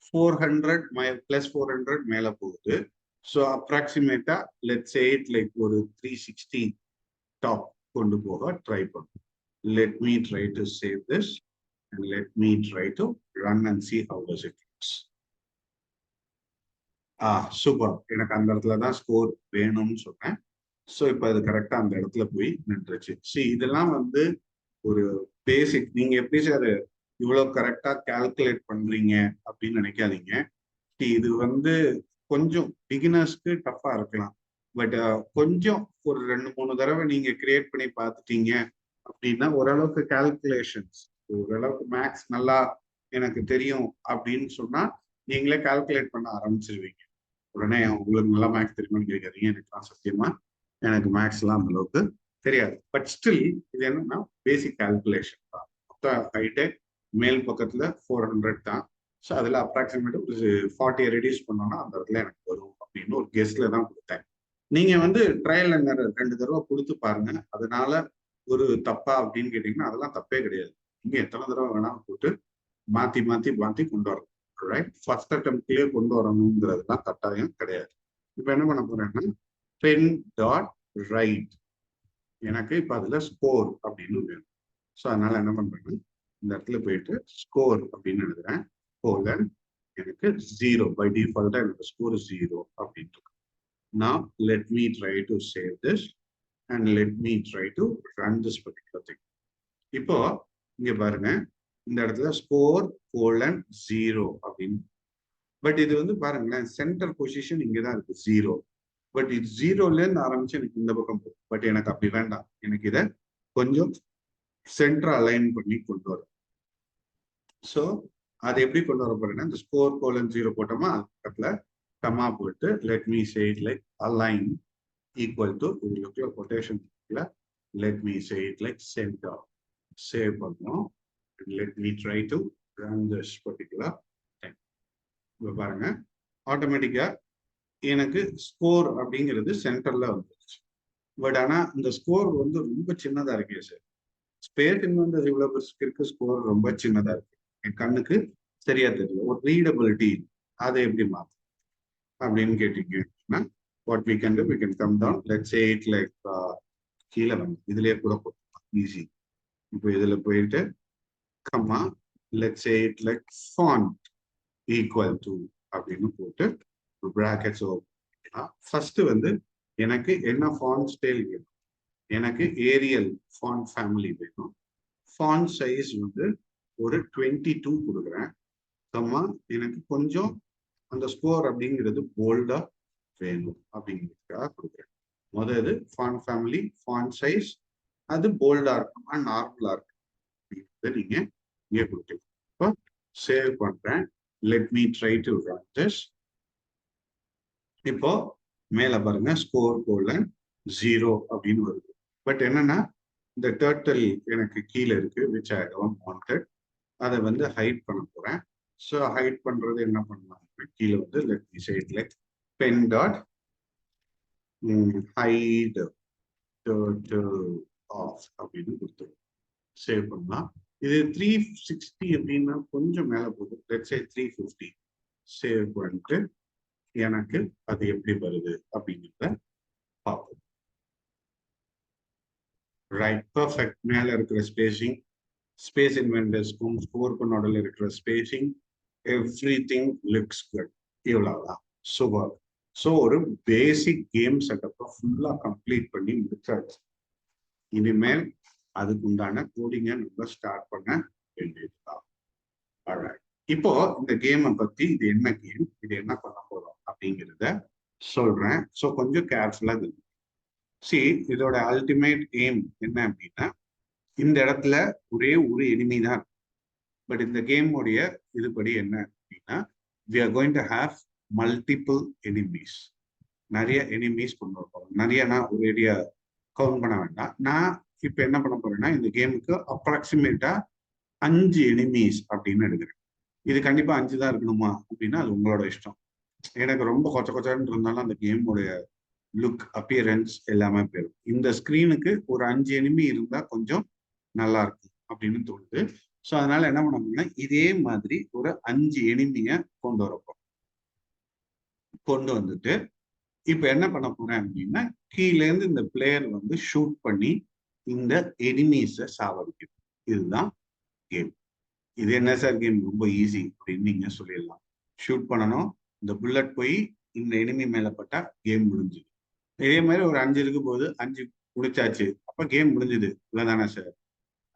400 + 400 மேல போகுது. ஸோ அப்ராக்சிமேட்டா லெட்ஸ் சே இட் லைக் ஒரு 360 டாப் கொண்டு போக ட்ரை பண்ணும். Let me try to save this and let me try to run and see how does it looks. Super. எனக்கு அந்த இடத்துல தான் ஸ்கோர் வேணும்னு சொன்னேன். ஸோ இப்போ அது கரெக்டா அந்த இடத்துல போய் நின்றுச்சு. ஸோ இதெல்லாம் வந்து ஒரு பேசிக். நீங்க எப்படி சார் இவ்வளவு கரெக்டா கால்குலேட் பண்றீங்க அப்படின்னு நினைக்காதீங்க. இது வந்து கொஞ்சம் பிகினர்ஸ்க்கு டஃபா இருக்கலாம். பட் கொஞ்சம் ஒரு 2-3 தடவை நீங்க கிரியேட் பண்ணி பார்த்துட்டீங்க அப்படின்னா ஓரளவுக்கு கால்குலேஷன்ஸ், ஓரளவுக்கு மேக்ஸ் நல்லா எனக்கு தெரியும் அப்படின்னு சொன்னா நீங்களே கால்குலேட் பண்ண ஆரம்பிச்சிருவீங்க. உடனே உங்களுக்கு நல்லா மேக்ஸ் தெரியுமான்னு கேட்காதீங்க. எனக்கு சத்தியமா எனக்கு மேக்ஸ் எல்லாம் அந்த அளவுக்கு தெரியாது. பட் ஸ்டில் இது என்னன்னா பேசிக் கால்குலேஷன் தான். மொத்த ஹைட்டே மேல் பக்கத்துல 400 தான். ஸோ அதில் அப்ராக்சிமேட் ஒரு 40 ரெடியூஸ் பண்ணோம்னா அந்த இடத்துல எனக்கு வரும் அப்படின்னு ஒரு கெஸ்ட்ல தான் கொடுத்தேன். நீங்க வந்து ட்ரையல் அண்ட் எரர் 2 தடவை கொடுத்து பாருங்க. அதனால ஒரு தப்பா அப்படின்னு கேட்டீங்கன்னா அதெல்லாம் தப்பே கிடையாது. நீங்க எத்தனை தடவை வேணாலும் போட்டு மாத்தி மாத்தி மாத்தி கொண்டு வரணும். ரைட், ஃபர்ஸ்ட் அட்டெம்ப்ட்லயே கொண்டு வரணுங்கிறதுலாம் கட்டாயம் கிடையாது. இப்போ என்ன பண்ண போறேன்னா பென் டாட் ரைட், எனக்கு இப்போ அதுல ஸ்கோர் அப்படின்னு வேணும். ஸோ அதனால என்ன பண்றேன்னா இந்த இடத்துல போயிட்டு ஸ்கோர் அப்படின்னு எழுதுறேன். கோலன் எனக்கு 0 பை டிஃபால்ட்டா எனக்கு ஸ்கோர் 0 அப்படின்னு இருக்கு. Now let me try to save this and let me try to run this particular thing. இப்போ இங்க பாருங்க இந்த இடத்துல ஸ்கோர் கோலன் 0 அப்படின்னு. பட் இது வந்து பாருங்களேன் சென்டர் பொசிஷன் இங்கதான் இருக்கு 0. பட் இது 0ல இருந்து ஆரம்பிச்சு எனக்கு இந்த பக்கம் போகும். பட் எனக்கு அப்படி வேண்டாம். எனக்கு இதை கொஞ்சம் சென்டர் அலைன் பண்ணி கொண்டு வரும். ஸோ அதை எப்படி கொண்டு வர போறேன்னா இந்த ஸ்கோர் கோலன் 0 போட்டோமா பக்கத்துல கமா போட்டு let me say it like align equal to உங்களுக்கு quotation let me say it like centre. Save பண்ணோம். Let me try to run this particular time. இப்போ பாருங்க ஆட்டோமேட்டிக்கா எனக்கு ஸ்கோர் அப்படிங்கிறது சென்டர்ல வந்துருச்சு. பட் ஆனா இந்த ஸ்கோர் வந்து ரொம்ப சின்னதா இருக்கு சார். ஸ்பேஸ் இன்வென்டர் இவ்வளவு இருக்கு, ஸ்கோர் ரொம்ப சின்னதா இருக்கு. என் கண்ணுக்கு சரியா தெரியல. ஒரு ரீடபிலிட்டி அதை எப்படி மாற்றும் அப்படின்னு கேட்டீங்கன்னா what we can do we can come down. Let's say it like கீழே வந்து இதுலயே கூட போட்டுக்கலாம் ஈஸி. இப்போ இதுல போயிட்டு comma let's say it like font equal to அப்படின்னு போட்டு பிராக்கெட்ஸ் ஓப்பன். ஃபர்ஸ்ட் வந்து எனக்கு என்ன ஃபாண்ட் ஸ்டைல் வேணும், எனக்கு ஏரியல் ஃபாண்ட் ஃபேமிலி வேணும். ஃபாண்ட் சைஸ் வந்து ஒரு 22 கொடுக்குறேன். கம்மா எனக்கு கொஞ்சம் அந்த ஸ்கோர் அப்படிங்கிறது போல்டா வேணும் அப்படிங்கிறதுக்காக கொடுக்குறேன். முதல்ல ஃபாண்ட் ஃபேமிலி ஃபாண்ட் சைஸ் அது போல்டா இருக்குமா நார்மலா இருக்கும் அப்படிங்கிறத நீங்க இங்கே கொடுக்கலாம். இப்போ சேவ் பண்றேன். Let me try to run this. இப்போ மேல பாருங்க ஸ்கோர் கோலன் 0 அப்படின்னு வருது. பட் என்னன்னா இந்த டர்ட்டில் எனக்கு கீழே இருக்கு விச் ஐ டோன்ட் வாண்டட். அதை வந்து ஹைட் பண்ண போறேன். ஸோ ஹைட் பண்றது என்ன பண்ணலாம், கீழே வந்து let me say it like pen dot hide turtle off அப்படின்னு கொடுத்துருவோம். சேவ் பண்ணலாம். இது 360 அப்படின்னா கொஞ்சம் மேல போகுது. Let's say 350. சேவ் பண்ணிட்டு எனக்கு அது எப்படி வருது அப்படிங்கிறத பார்ப்போம். Right, perfect. மேல இருக்கிற ஸ்பேசிங், ஸ்பேஸ் இன்வென்டர்ஸ்க்கும் ஸ்கோர் பண்ணோடல இருக்கிற ஸ்பேசிங், எவ்ரிதிங் லுக்ஸ் குட். இவ்வளவுதான். சூப்பர். ஸோ ஒரு பேசிக் கேம் செட்டப்பை ஃபுல்லா கம்ப்ளீட் பண்ணி முடிச்சாச்சு. இனிமேல் அதுக்கு உண்டான கோடிங்கை நம்ம ஸ்டார்ட் பண்ண வேண்டியதுதான். இப்போ இந்த கேமை பத்தி இது என்ன கேம், இது என்ன பண்ண போறோம் அப்படிங்கிறத சொல்றேன். ஸோ கொஞ்சம் கேர்ஃபுல்லா இருக்கு. சி இதோட அல்டிமேட் எய்ம் என்ன அப்படின்னா இந்த இடத்துல ஒரே ஒரு எனிமி தான். பட் இந்த கேமுடைய இதுபடி என்ன அப்படின்னா we are going to have multiple enemies. நிறைய எனிமீஸ் கொண்டு வரப்போம். நிறைய நான் ஒரு ஏரியா கவுண்ட் பண்ண வேண்டாம். நான் இப்ப என்ன பண்ண போறேன்னா இந்த கேமுக்கு அப்ராக்சிமேட்டா 5 எனிமீஸ் அப்படின்னு எடுக்கிறேன். இது கண்டிப்பா 5 தான் இருக்கணுமா அப்படின்னா அது உங்களோட இஷ்டம். எனக்கு ரொம்ப கொச்சன்னு இருந்தாலும் அந்த கேமுடைய லுக் அப்பியரன்ஸ் எல்லாமே போயிடும். இந்த ஸ்கிரீனுக்கு ஒரு 5 எனிமி இருந்தா கொஞ்சம் நல்லா இருக்கும் அப்படின்னு தோணுது. ஸோ அதனால என்ன பண்ண முடியும்னா இதே மாதிரி ஒரு 5 எனிமிய கொண்டு வந்துட்டு இப்ப என்ன பண்ண போறேன் அப்படின்னா, கீழே இருந்து இந்த பிளேயர் வந்து ஷூட் பண்ணி இந்த எனிமீஸை சாவடிக்கணும். இதுதான் கேம். இது என்ன சார் கேம், ரொம்ப ஈஸி அப்படின்னு நீங்க சொல்லிடலாம். ஷூட் பண்ணணும், இந்த புல்லட் போய் இந்த எனிமி மேல பட்டா கேம் முடிஞ்சுது. இதே மாதிரி ஒரு 5 இருக்கு போது 5 முடிச்சாச்சு, அப்ப கேம் முடிஞ்சுது இவ்வளவுதானே சார்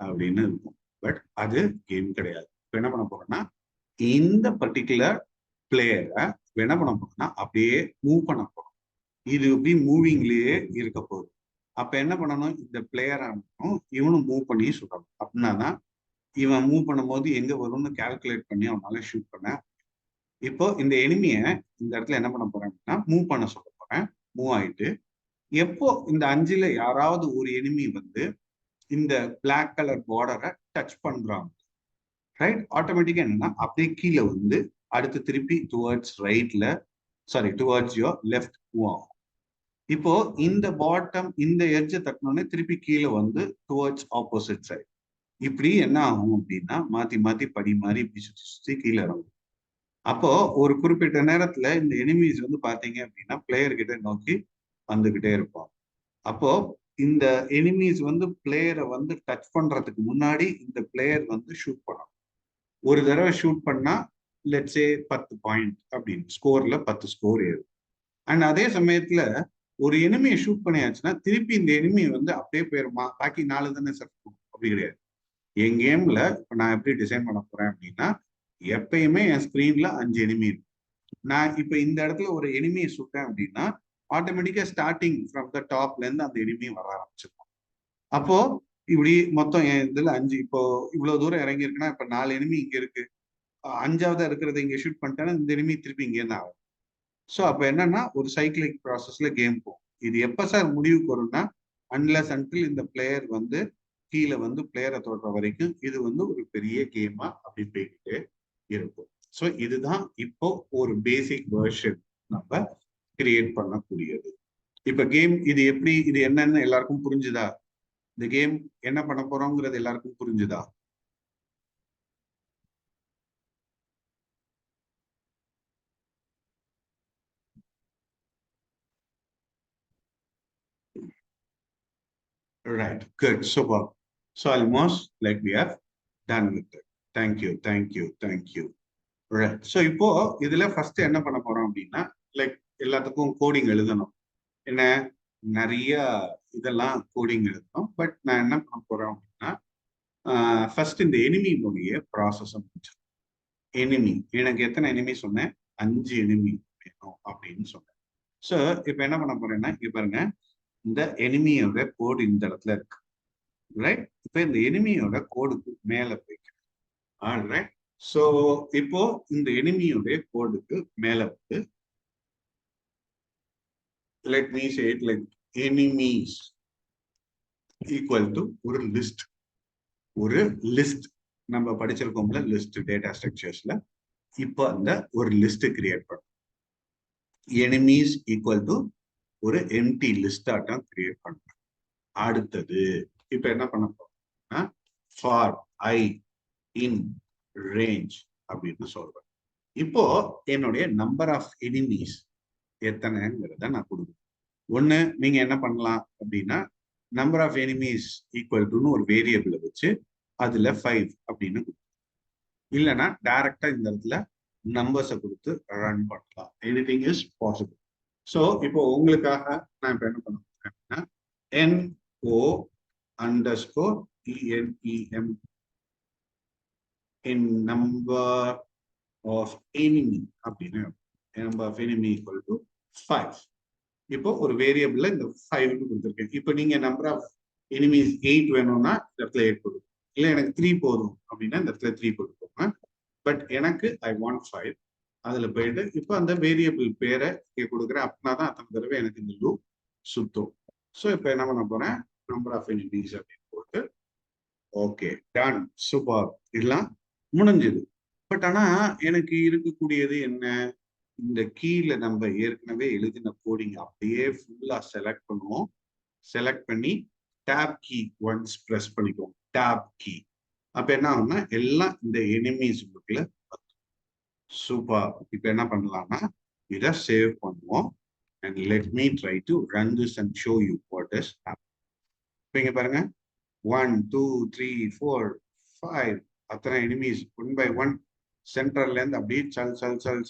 அப்படின்னு இருக்கும். பட் அது கேம் கிடையாது. இப்ப என்ன பண்ண போறோம்னா, இந்த பர்டிகுலர் பிளேயரை என்ன பண்ண போறோம்னா அப்படியே மூவ் பண்ண போறோம். இது எப்படி மூவிங்லயே இருக்க போகுது. அப்ப என்ன பண்ணணும், இந்த பிளேயர் ஆகணும் இவனும் மூவ் பண்ணி சுடணும். அப்படின்னா தான் இவன் மூவ் பண்ணும்போது எங்க வரும்னு கால்குலேட் பண்ணி அவனால ஷூட் பண்ண. இப்போ இந்த எனிமிய இந்த இடத்துல என்ன பண்ண போறேன் அப்படின்னா, மூவ் பண்ண சொல்ல போறேன். மூவ் ஆயிட்டு எப்போ இந்த 5ல யாராவது ஒரு எனிமி வந்து இந்த பிளாக் கலர் பார்டரை டச் பண்றாங்க, ரைட், ஆட்டோமேட்டிக்கா என்னன்னா அப்படியே கீழே வந்து அடுத்து திருப்பி டுவர்ட்ஸ் ரைட்ல, sorry towards your left move ஆகும். இப்போ இந்த பாட்டம் இந்த எட்ஜை தட்டினோடனே திருப்பி கீழே வந்து டுவர்ட்ஸ் ஆப்போசிட் சைட். இப்படி என்ன ஆகும் அப்படின்னா மாத்தி மாத்தி படி மாதிரி இப்படி சுத்தி சுத்தி கீழே இறங்கும். அப்போ ஒரு குறிப்பிட்ட நேரத்துல இந்த எனிமீஸ் வந்து பாத்தீங்க அப்படின்னா பிளேயர் கிட்ட நோக்கி வந்துகிட்டே இருப்பான். அப்போ இந்த எனிமீஸ் வந்து பிளேயரை வந்து டச் பண்றதுக்கு முன்னாடி இந்த பிளேயர் வந்து ஷூட் பண்ணணும். ஒரு தடவை ஷூட் பண்ணா லெட்ஸே 10 பாயிண்ட் அப்படின்னு ஸ்கோர்ல 10 ஸ்கோர் ஏறும். அண்ட் அதே சமயத்துல ஒரு எனிமியை ஷூட் பண்ணியாச்சுன்னா திருப்பி இந்த எனிமி வந்து அப்படியே போயிருமா, பாக்கி 4 தானே சார் அப்படி கிடையாது. என் கேம்ல இப்ப நான் எப்படி டிசைன் பண்ண போறேன் அப்படின்னா, எப்பயுமே என் ஸ்கிரீன்ல 5 எனிமி இருக்கு. நான் இப்ப இந்த இடத்துல ஒரு எனிமியை சுட்டேன் அப்படின்னா ஆட்டோமேட்டிக்கா ஸ்டார்டிங் ஃப்ரம் த டாப்ல இருந்து அந்த எனிமி வர ஆரம்பிச்சிருக்கும். அப்போ இப்படி மொத்தம் என் இதுல 5, இப்போ இவ்வளவு தூரம் இறங்கி இருக்குன்னா இப்ப 4 எனிமி இங்க இருக்கு, 5ஆவதா இருக்கிறத இங்க ஷூட் பண்ணிட்டேன்னா இந்த எனிமி திருப்பி இங்கே தான் ஆகும். ஸோ அப்ப என்னன்னா ஒரு சைக்கிளிக் ப்ராசஸ்ல கேம் போகும். இது எப்ப சார் முடிவுக்கு வரும்னா, அன்லெஸ் அன்டில் இந்த பிளேயர் வந்து கீழே வந்து பிளேயரை தொடுற வரைக்கும் இது வந்து ஒரு பெரிய கேமா அப்படி போய்கிட்டே இருக்கும். ஸோ இதுதான் இப்போ ஒரு பேசிக் வெர்ஷன் நம்ம கிரியேட் பண்ணக்கூடியது. இப்ப கேம் இது எப்படி, இது என்னன்னு எல்லாருக்கும் புரிஞ்சுதா? இந்த கேம் என்ன பண்ண போறோங்கிறது எல்லாருக்கும் புரிஞ்சுதா? Right, good, super. So almost like we have done with it. Thank you, thank you, thank you. Right. So இப்போ இதுல ஃபர்ஸ்ட் என்ன பண்ண போறோம் அப்படின்னா, லைக் எல்லாத்துக்கும் கோடிங் எழுதணும். என்ன, நிறைய இதெல்லாம் கோடிங் எழுதணும். பட் நான் என்ன பண்ண போறேன் அப்படின்னா, ஃபர்ஸ்ட் இந்த எனிமியினுடைய ப்ராசஸ் முடிச்சேன். எனிமி, எனக்கு எத்தனை எனிமி சொன்னேன், 5 எனிமி வேணும் அப்படின்னு சொன்னேன். ஸோ இப்போ என்ன பண்ண போறேன்னா, இங்க பாருங்க, இந்த எனிமியோட கோடு இந்த இடத்துல இருக்கு, ரைட். இப்போ இந்த எனிமியோட கோடுக்கு மேல போய்க்கிறேன். ஆல்ரைட். ஸோ இப்போ இந்த எனிமியோட கோடுக்கு மேல வந்து let me say it like enemies equal to ஒரு லிஸ்ட். ஒரு லிஸ்ட் நம்ம படிச்சிருக்கோம்ல, லிஸ்ட் டேட்டா ஸ்ட்ரக்சர்ஸ்ல. இப்போ அந்த ஒரு லிஸ்ட் கிரியேட் பண்ணும். எனிமீஸ் ஈக்குவல் டு ஒரு எம்டி லிஸ்ட் ஆட்டம் கிரியேட் பண்ணுறேன். அடுத்தது இப்போ என்ன பண்ண போறோம்னா, ஃபார் ஐ இன் ரேஞ்ச் அப்படின்னு சொல்றேன். இப்போ என்னுடைய நம்பர் ஆஃப் எனிமீஸ் எத்தனைங்கிறத நான் கொடுக்குறேன். ஒண்ணு நீங்க என்ன பண்ணலாம் அப்படின்னா, நம்பர் ஆஃப் எனிமீஸ் ஈக்குவல் டுன்னு ஒரு வேரியபிளை வச்சு அதுல 5 அப்படின்னு கொடுக்கும். இல்லைன்னா டைரக்டா இந்த இடத்துல நம்பர்ஸை கொடுத்து ரன் பண்ணலாம். Anything is possible. ஸோ இப்போ உங்களுக்காக நான் இப்போ என்ன பண்ண போறேன் அப்படின்னா, NO_ENEM in number of enemy அப்படின்னு, number of enemy equal to 5. இப்போ ஒரு வேரியபிள்ல இந்த 5 கொடுத்துருக்கேன். இப்போ நீங்க நம்பர் ஆஃப் எனிமீஸ் 8 வேணும்னா இந்த இடத்துல 8 கொடுக்கும். இல்லை எனக்கு 3 போதும் அப்படின்னா இந்த இடத்துல 3 கொடுப்போங்க. பட் எனக்கு ஐ வாண்ட் 5. அதுல போயிட்டு இப்போ அந்த வேரியபிள் பேரை இங்கே கொடுக்குறேன். அப்படின்னா தான் அத்தனை தடவை எனக்கு இந்த லூப் சுத்தும். ஸோ இப்போ என்ன பண்ண போறேன், நம்பர் ஆஃப் எனிமீஸ் அப்படின்னு போட்டு ஓகே டன், சூப்பர், இதெல்லாம் முடிஞ்சது. பட் ஆனா எனக்கு இருக்கக்கூடியது என்ன, இந்த கீழே நம்ம ஏற்கனவே எழுதின கோடிங் அப்படியே ஃபுல்லா செலக்ட் பண்ணுவோம். செலக்ட் பண்ணி டேப் கீ ஒன்ஸ் ப்ரெஸ் பண்ணிக்குவோம். டேப் கீ அப்ப என்ன ஆகும்னா எல்லாம் இந்த எனிமீஸ் புக்ல சூப்பர். இப்ப என்ன பண்ணலாம்னா இதை சேவ் பண்ணுவோம். and let me try to run this and show you what is happening. இப்போ இங்க பாருங்க 1 2 3 4 5 அத்தனை எனிமீஸ் ஒன் பை ஒன் சென்டர்ல இருந்து அப்படியே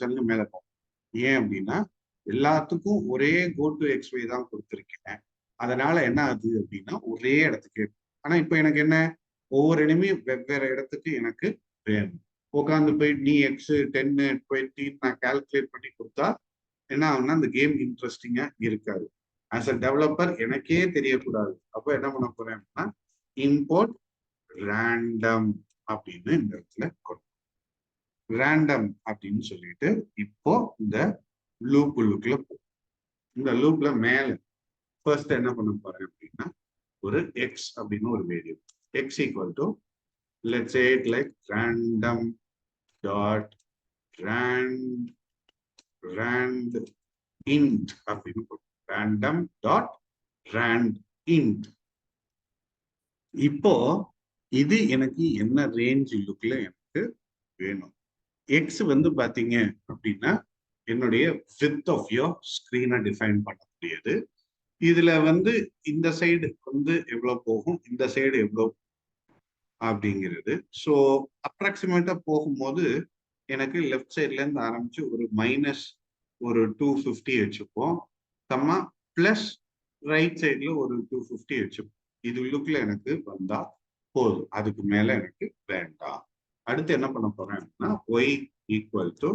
சல்னு மேல போகும். ஏன் அப்படின்னா எல்லாத்துக்கும் ஒரே கோ டு எக்ஸ் ஒய் தான் கொடுத்துருக்கேன். அதனால என்ன ஆகுது அப்படின்னா ஒரே இடத்துக்கு. ஆனா இப்போ எனக்கு என்ன, ஒவ்வொரு எனிமியும் வெவ்வேறு இடத்துக்கு எனக்கு வேணும். உட்காந்து போயிட்டு நீ எக்ஸ் 10 20 நான் கால்குலேட் பண்ணி கொடுத்தா என்ன ஆகும்னா அந்த கேம் இன்ட்ரெஸ்டிங்கா இருக்காது. ஆஸ் அ டெவலப்பர் எனக்கே தெரியக்கூடாது. அப்போ என்ன பண்ண போறேன் அப்படின்னா இம்போர்ட் ரேண்டம் அப்படின்னு இந்த இடத்துல கொடுக்கும். ரேண்டம் அப்படின்னு சொல்லிட்டு இப்போ இந்த லூப்புக்குள்ள போகும். இந்த லூப்ல மேல ஃபர்ஸ்ட் என்ன பண்ண போறேன் அப்படின்னா ஒரு எக்ஸ் அப்படின்னு ஒரு variable X equal to let's say it like random dot rand int அப்படின்னு போடும். random dot rand int. இப்போ இது எனக்கு என்ன ரேஞ்ச் லுக்ல எனக்கு வேணும். எக்ஸ் வந்து பாத்தீங்க அப்படின்னா என்னுடைய width of your screen-ஐ டிஃபைன் பண்ணக்கூடியது. இதுல வந்து இந்த சைடு வந்து எவ்வளவு போகும், இந்த சைடு எவ்வளவு அப்படிங்கிறது. ஸோ அப்ராக்சிமேட்டா போகும்போது எனக்கு லெஃப்ட் சைட்ல இருந்து ஆரம்பிச்சு ஒரு மைனஸ் ஒரு 250 வச்சுப்போம், கம்மா பிளஸ் ரைட் சைட்ல ஒரு 250 வச்சுப்போம். இது லுக்ல எனக்கு வந்தா போதும், அதுக்கு மேல எனக்கு வேண்டாம். அடுத்து என்ன பண்ண போறேன் அப்படின்னா y equal to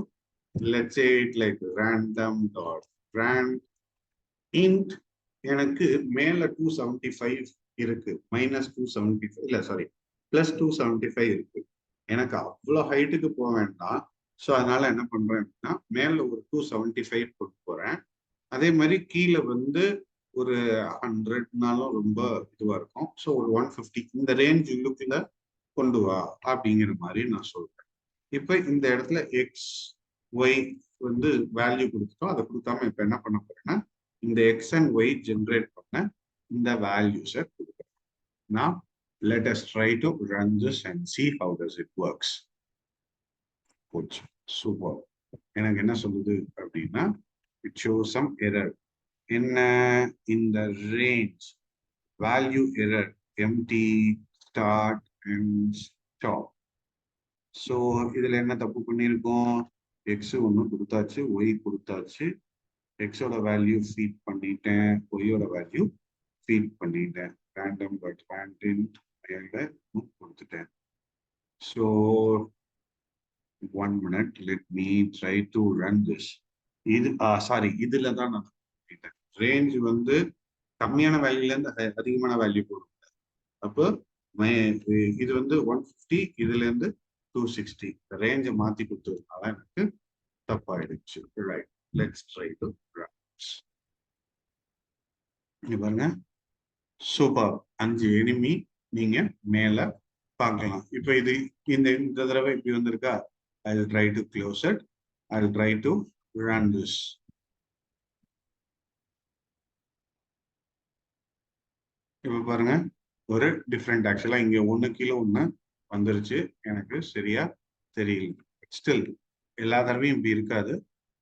let's say it like random dot rand int. எனக்கு மேல 275 இருக்கு, மைனஸ் 275 இல்ல சாரி பிளஸ் 275 இருக்கு. எனக்கு அவ்வளோ ஹைட்டுக்கு போக வேண்டாம். ஸோ அதனால என்ன பண்றேன் அப்படின்னா மேல ஒரு 275 போட்டு போறேன். அதே மாதிரி கீழே வந்து ஒரு 100னாலும் ரொம்ப இதுவா இருக்கும். ஸோ ஒரு 150 இந்த ரேஞ்ச் லுக்ல கொண்டு வா அப்படிங்கிற மாதிரி நான் சொல்றேன். இப்போ இந்த இடத்துல எக்ஸ் ஒய் வந்து வேல்யூ கொடுத்துட்டோம், அதை கொடுக்காம இப்போ என்ன பண்ண போறேன்னா இந்த எக்ஸ் அண்ட் ஒய் ஜென்ரேட் பண்ண இந்த வேல்யூஸை கொடுக்குறேன். நான் let us try to run this and see how does it works. Super. எனக்கு என்ன சொல்லுது அப்படின்னா it shows some error. என்ன இந்த range value error empty start and stop. So இதுல என்ன தப்பு பண்ணியிருக்கோம், எக்ஸ் ஒன்று கொடுத்தாச்சு, ஒய் கொடுத்தாச்சு, எக்ஸோட வேல்யூ ஃபீட் பண்ணிட்டேன், ஒய்யோட வேல்யூ ஃபீட் பண்ணிட்டேன், random but random கொடுத்துட்டேன். So 1 minute, let me try to run this. இது சாரி இதுல தான் நான் ரேஞ்ச் வந்து கம்மியான வேல்யூல இருந்து அதிகமான வேல்யூ போடுறேன். அப்போ இது வந்து 150, இதுல இருந்து 260 ரேஞ்சை மாத்தி கொடுத்ததுனால எனக்கு தப்பாயிடுச்சு. Right, let's try to run. இங்க பாருங்க, சூப்பர், 5 எனிமி நீங்க மேல பார்க்கலாம். இப்போ இது இந்த தடவை இப்படி வந்திருக்கா. I will try to close it. I will try to run this. இப்போ பாருங்க ஒரு டிஃப்ரெண்ட், ஆக்சுவலா இங்க 1 கீழே 1 வந்துருச்சு, எனக்கு சரியா தெரியல. ஸ்டில் எல்லா தடவையும் இப்படி இருக்காது.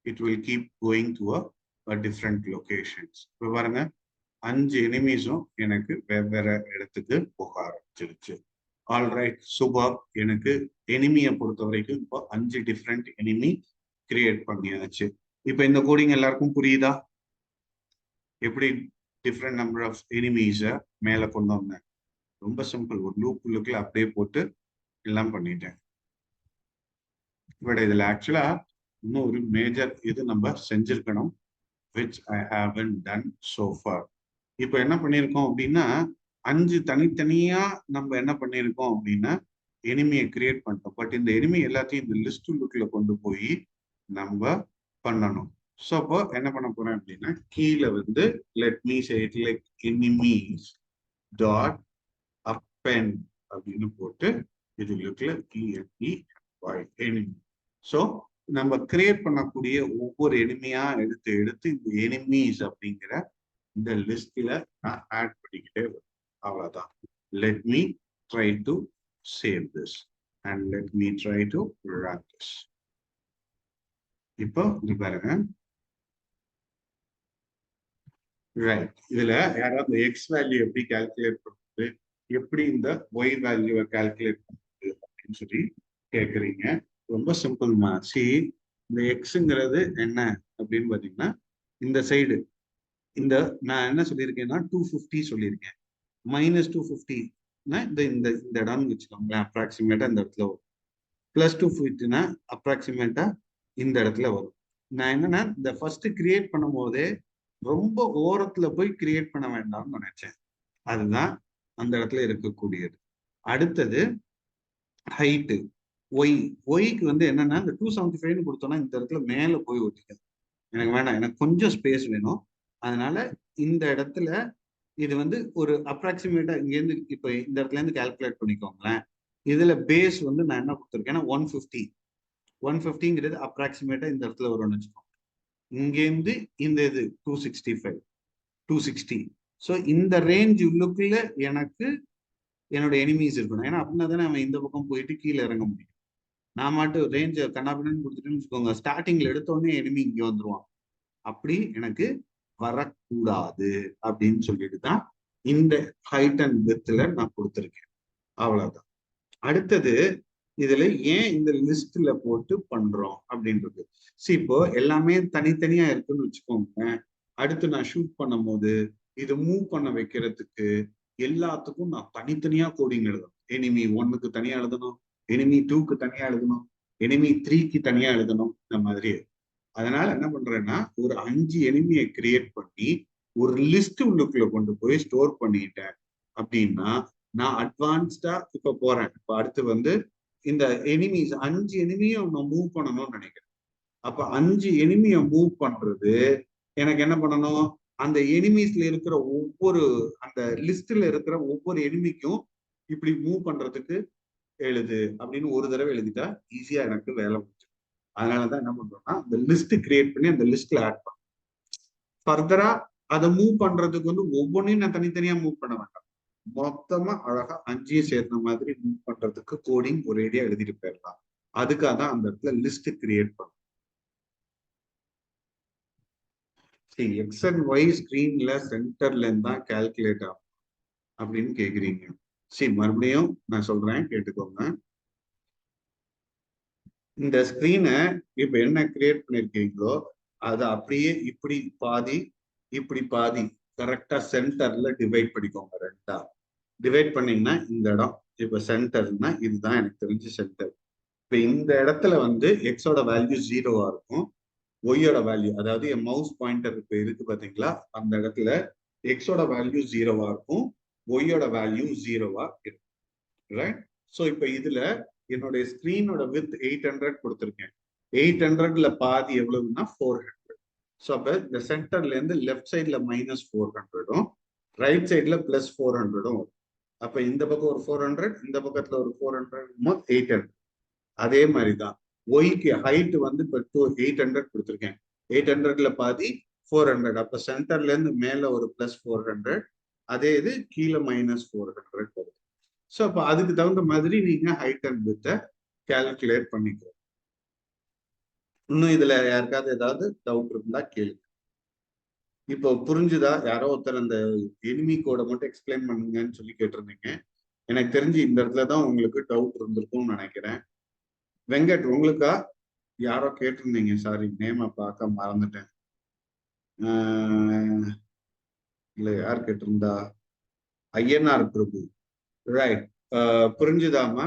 It will keep going to a different locations. இப்போ பாருங்க 5 எனிமீஸும் எனக்கு வெவ்வேறு இடத்துக்கு போக ஆரம்பிச்சிருச்சு. Alright, super. எனக்கு எனிமியை பொறுத்த வரைக்கும் இப்போ 5 டிஃப்ரெண்ட் எனிமி கிரியேட் பண்ணியாச்சு. இப்போ இந்த கோடிங் எல்லாருக்கும் புரியுதா? எப்படி டிஃப்ரெண்ட் நம்பர் ஆஃப் எனிமீஸை மேலே கொண்டு வந்தேன்? ரொம்ப சிம்பிள், ஒரு லுக்ல அப்படியே போட்டு எல்லாம் பண்ணிட்டேன். பட் இதுல ஆக்சுவலா இன்னும் ஒரு மேஜர் இது நம்ம செஞ்சிருக்கணும், which I haven't done so far. இப்போ என்ன பண்ணியிருக்கோம் அப்படின்னா 5 தனித்தனியா நம்ம என்ன பண்ணியிருக்கோம் அப்படின்னா எனிமியை கிரியேட் பண்ணிட்டோம். பட் இந்த எனிமி எல்லாத்தையும் இந்த லிஸ்ட் லுக்ல கொண்டு போய் நம்ம பண்ணணும். ஸோ அப்போ என்ன பண்ண போறேன் அப்படின்னா கீழே வந்து let me say it like enemies dot append அப்படின்னு போட்டு இது லுக்ல enemy. ஸோ நம்ம கிரியேட் பண்ணக்கூடிய ஒவ்வொரு எனிமியா எடுத்து இந்த எனிமீஸ் அப்படிங்கிற இந்த லிஸ்ட்ல நான் ஆட் பண்ணிக்கிட்டே வரும். அவ்வளவுதான். Let me try to save this and let me try to run this. இப்போ இது பாருங்க, ரைட். இதுல யாராவது எக்ஸ் வேல்யூ எப்படி கால்குலேட் பண்றது, எப்படி இந்த ஒய் வேல்யூவை கால்குலேட் பண்றது அப்படின்னு சொல்லி கேக்குறீங்க. ரொம்ப சிம்பிள்மா. இந்த எக்ஸுங்கிறது என்ன அப்படின்னு பாத்தீங்கன்னா, இந்த சைடு இந்த நான் என்ன சொல்லியிருக்கேன்னா 250 சொல்லியிருக்கேன். -250 இந்த இந்த இந்த இடம்னு வச்சுக்கோங்களேன். அப்ராக்சிமேட்டா இந்த இடத்துல வரும். +250 அப்ராக்சிமேட்டா இந்த இடத்துல வரும். நான் என்னன்னா இந்த ஃபர்ஸ்ட் கிரியேட் பண்ணும் போதே ரொம்ப ஓரத்துல போய் கிரியேட் பண்ண வேண்டாம்னு நினைச்சேன். அதுதான் அந்த இடத்துல இருக்கக்கூடியது. அடுத்தது ஹைட்டு ஒய். ஒய்க்கு வந்து என்னன்னா இந்த 275 கொடுத்தோம்னா இந்த இடத்துல மேல போய் ஒட்டிக்கும். எனக்கு வேண்டாம், எனக்கு கொஞ்சம் ஸ்பேஸ் வேணும். அதனால இந்த இடத்துல இது வந்து ஒரு அப்ராக்சிமேட்டா இங்கேருந்து இப்ப இந்த இடத்துல இருந்து கால்குலேட் பண்ணிக்கோங்களேன். இதுல பேஸ் வந்து நான் என்ன கொடுத்துருக்கேன்னா 150. 150ங்கிறது அப்ராக்சிமேட்டா இந்த இடத்துல வரும்னு வச்சுக்கோங்க. இங்கேருந்து இந்த இது 265 260. ஸோ இந்த ரேஞ்ச் உள்ளுக்குள்ள எனக்கு என்னோட எனிமீஸ் இருக்கணும். ஏன்னா அப்படின்னா தானே அவன் இந்த பக்கம் போயிட்டு கீழே இறங்க முடியும். நான் மட்டும் ரேஞ்ச் கண்ணாபின்னு கொடுத்துட்டுன்னு வச்சுக்கோங்க, ஸ்டார்டிங்ல எடுத்தோடனே எனிமி இங்க வந்துருவான். அப்படி எனக்கு வரக்கூடாது அப்படின்னு சொல்லிட்டு தான் இந்த ஹைட் அண்ட் வித்ல நான் கொடுத்துருக்கேன். அவ்வளவுதான். அடுத்தது இதுல ஏன் இந்த லிஸ்ட்ல போட்டு பண்றோம் அப்படின்றது. இப்போ எல்லாமே தனித்தனியா இருக்குன்னு வச்சுக்கோங்க. அடுத்து நான் ஷூட் பண்ணும் போது இது மூவ் பண்ண வைக்கிறதுக்கு எல்லாத்துக்கும் நான் தனித்தனியா கோடிங் எழுதணும். எனிமி 1க்கு தனியா எழுதணும், எனிமி 2க்கு தனியா எழுதணும், எனிமி 3க்கு தனியா எழுதணும். இந்த மாதிரி. அதனால என்ன பண்றேன்னா ஒரு 5 எனிமியை கிரியேட் பண்ணி ஒரு லிஸ்ட் உள்ளுக்குள்ள கொண்டு போய் ஸ்டோர் பண்ணிட்டேன் அப்படின்னா நான் அட்வான்ஸ்டா இப்ப போறேன். இப்ப அடுத்து வந்து இந்த எனிமீஸ் 5 எனிமியும் நான் மூவ் பண்ணணும்னு நினைக்கிறேன். அப்ப 5 எனிமியை மூவ் பண்றது எனக்கு என்ன பண்ணணும், அந்த எனிமீஸ்ல இருக்கிற ஒவ்வொரு அந்த லிஸ்ட்ல இருக்கிற ஒவ்வொரு எனிமிக்கும் இப்படி மூவ் பண்றதுக்கு எழுது அப்படின்னு ஒரு தடவை எழுதிட்டா ஈஸியா எனக்கு வேலை முடியும். அதனாலதான் என்ன பண்றோம்னா அந்த லிஸ்ட் கிரியேட் பண்ணி அந்த லிஸ்ட்ல ஆட் பண்ணும். ஃபர்தரா அதை மூவ் பண்றதுக்கு வந்து ஒவ்வொன்றையும் நான் தனித்தனியா மூவ் பண்ண வேண்டாம். மொத்தமா அழகா 5 சேர்ந்த மாதிரி மூவ் பண்றதுக்கு கோடிங் ஒரேடியா எழுதிட்டு போயிடலாம். அதுக்காக தான் அந்த இடத்துல லிஸ்ட் கிரியேட் பண்ணும். எக்ஸ் அண்ட் ஒய் ஸ்கிரீன்ல சென்டர்ல இருந்தா கால்குலேட் ஆகும் அப்படின்னு கேக்குறீங்க. மறுபடியும் நான் சொல்றேன், கேட்டுக்கோங்க. இந்த ஸ்கிரீனை இப்ப என்ன கிரியேட் பண்ணிருக்கீங்களோ அதை அப்படியே இப்படி பாதி இப்படி பாதி கரெக்டா சென்டர்ல டிவைட் பண்ணிக்கோங்க. ரெண்டா டிவைட் பண்ணீங்கன்னா இந்த இடம் இப்ப சென்டர்னா இதுதான் எனக்கு தெரிஞ்ச சென்டர். இப்ப இந்த இடத்துல வந்து எக்ஸோட வேல்யூ 0வா இருக்கும், ஒய்யோட வேல்யூ அதாவது என் மவுஸ் பாயிண்டர் இப்ப இருக்கு பாத்தீங்களா, அந்த இடத்துல எக்ஸோட வேல்யூ 0வா இருக்கும், ஒய்யோட வேல்யூ 0வா இருக்கும். ரைட். ஸோ இப்ப இதுல என்னுடைய ஸ்கிரீனோட வித் 800 கொடுத்துருக்கேன். 800ல பாதி எவ்வளவுன்னா 400. ஸோ அப்ப இந்த சென்டர்ல இருந்து லெஃப்ட் சைட்ல -400ம் ரைட் சைட்ல +400ம் வரும். அப்ப இந்த பக்கம் ஒரு 400, இந்த பக்கத்துல ஒரு 400, 800. அதே மாதிரிதான் ஒய்க்கு ஹைட் வந்து இப்ப 800 கொடுத்துருக்கேன். 800ல பாதி 400. அப்ப சென்டர்ல இருந்து மேல ஒரு +400, அதே இது கீழே -400 வருது. ஸோ அப்ப அதுக்கு தகுந்த மாதிரி நீங்க ஹைட் அண்ட் வித்தை கால்குலேட் பண்ணிக்கோ. இன்னும் இதுல யாருக்காவது ஏதாவது டவுட் இருந்தா கேளுங்க. இப்போ புரிஞ்சுதா? யாரோ ஒருத்தர் அந்த எனிமி கோடை மட்டும் எக்ஸ்பிளைன் பண்ணுங்கன்னு சொல்லி கேட்டிருந்தீங்க. எனக்கு தெரிஞ்சு இந்த இடத்துலதான் உங்களுக்கு டவுட் இருந்திருக்கும்னு நினைக்கிறேன். வெங்கட், உங்களுக்கா? யாரோ கேட்டிருந்தீங்க, சாரி நேம பார்க்க மறந்துட்டேன். இல்ல, யார் கேட்டிருந்தா? ஐயனார் பிரபு. ரைட். புரிஞ்சுதாமா?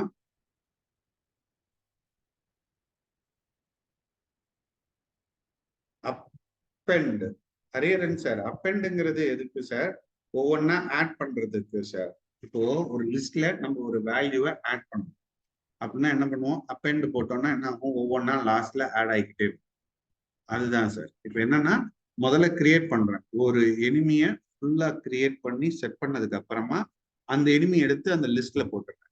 அப்பெண்ட் ஹரியரன் சார், அப்பெண்டுங்கிறது எதுக்கு சார்? ஒவ்வொன்னா ஆட் பண்றதுக்கு சார். இப்போ ஒரு லிஸ்ட்ல நம்ம ஒரு வேல்யூவை ஆட் பண்ணணும் அப்படின்னா என்ன பண்ணுவோம், அப்பெண்ட் போட்டோம்னா என்ன ஆகும், ஒவ்வொன்னா லாஸ்ட்ல ஆட் ஆகிக்கிட்டே இருக்கும். அதுதான் சார். இப்போ என்னன்னா முதல்ல கிரியேட் பண்றேன் ஒரு எனிமிய, ஃபுல்லா கிரியேட் பண்ணி செட் பண்ணதுக்கு அப்புறமா அந்த எனிமி எடுத்து அந்த லிஸ்ட்ல போட்டுறேன்.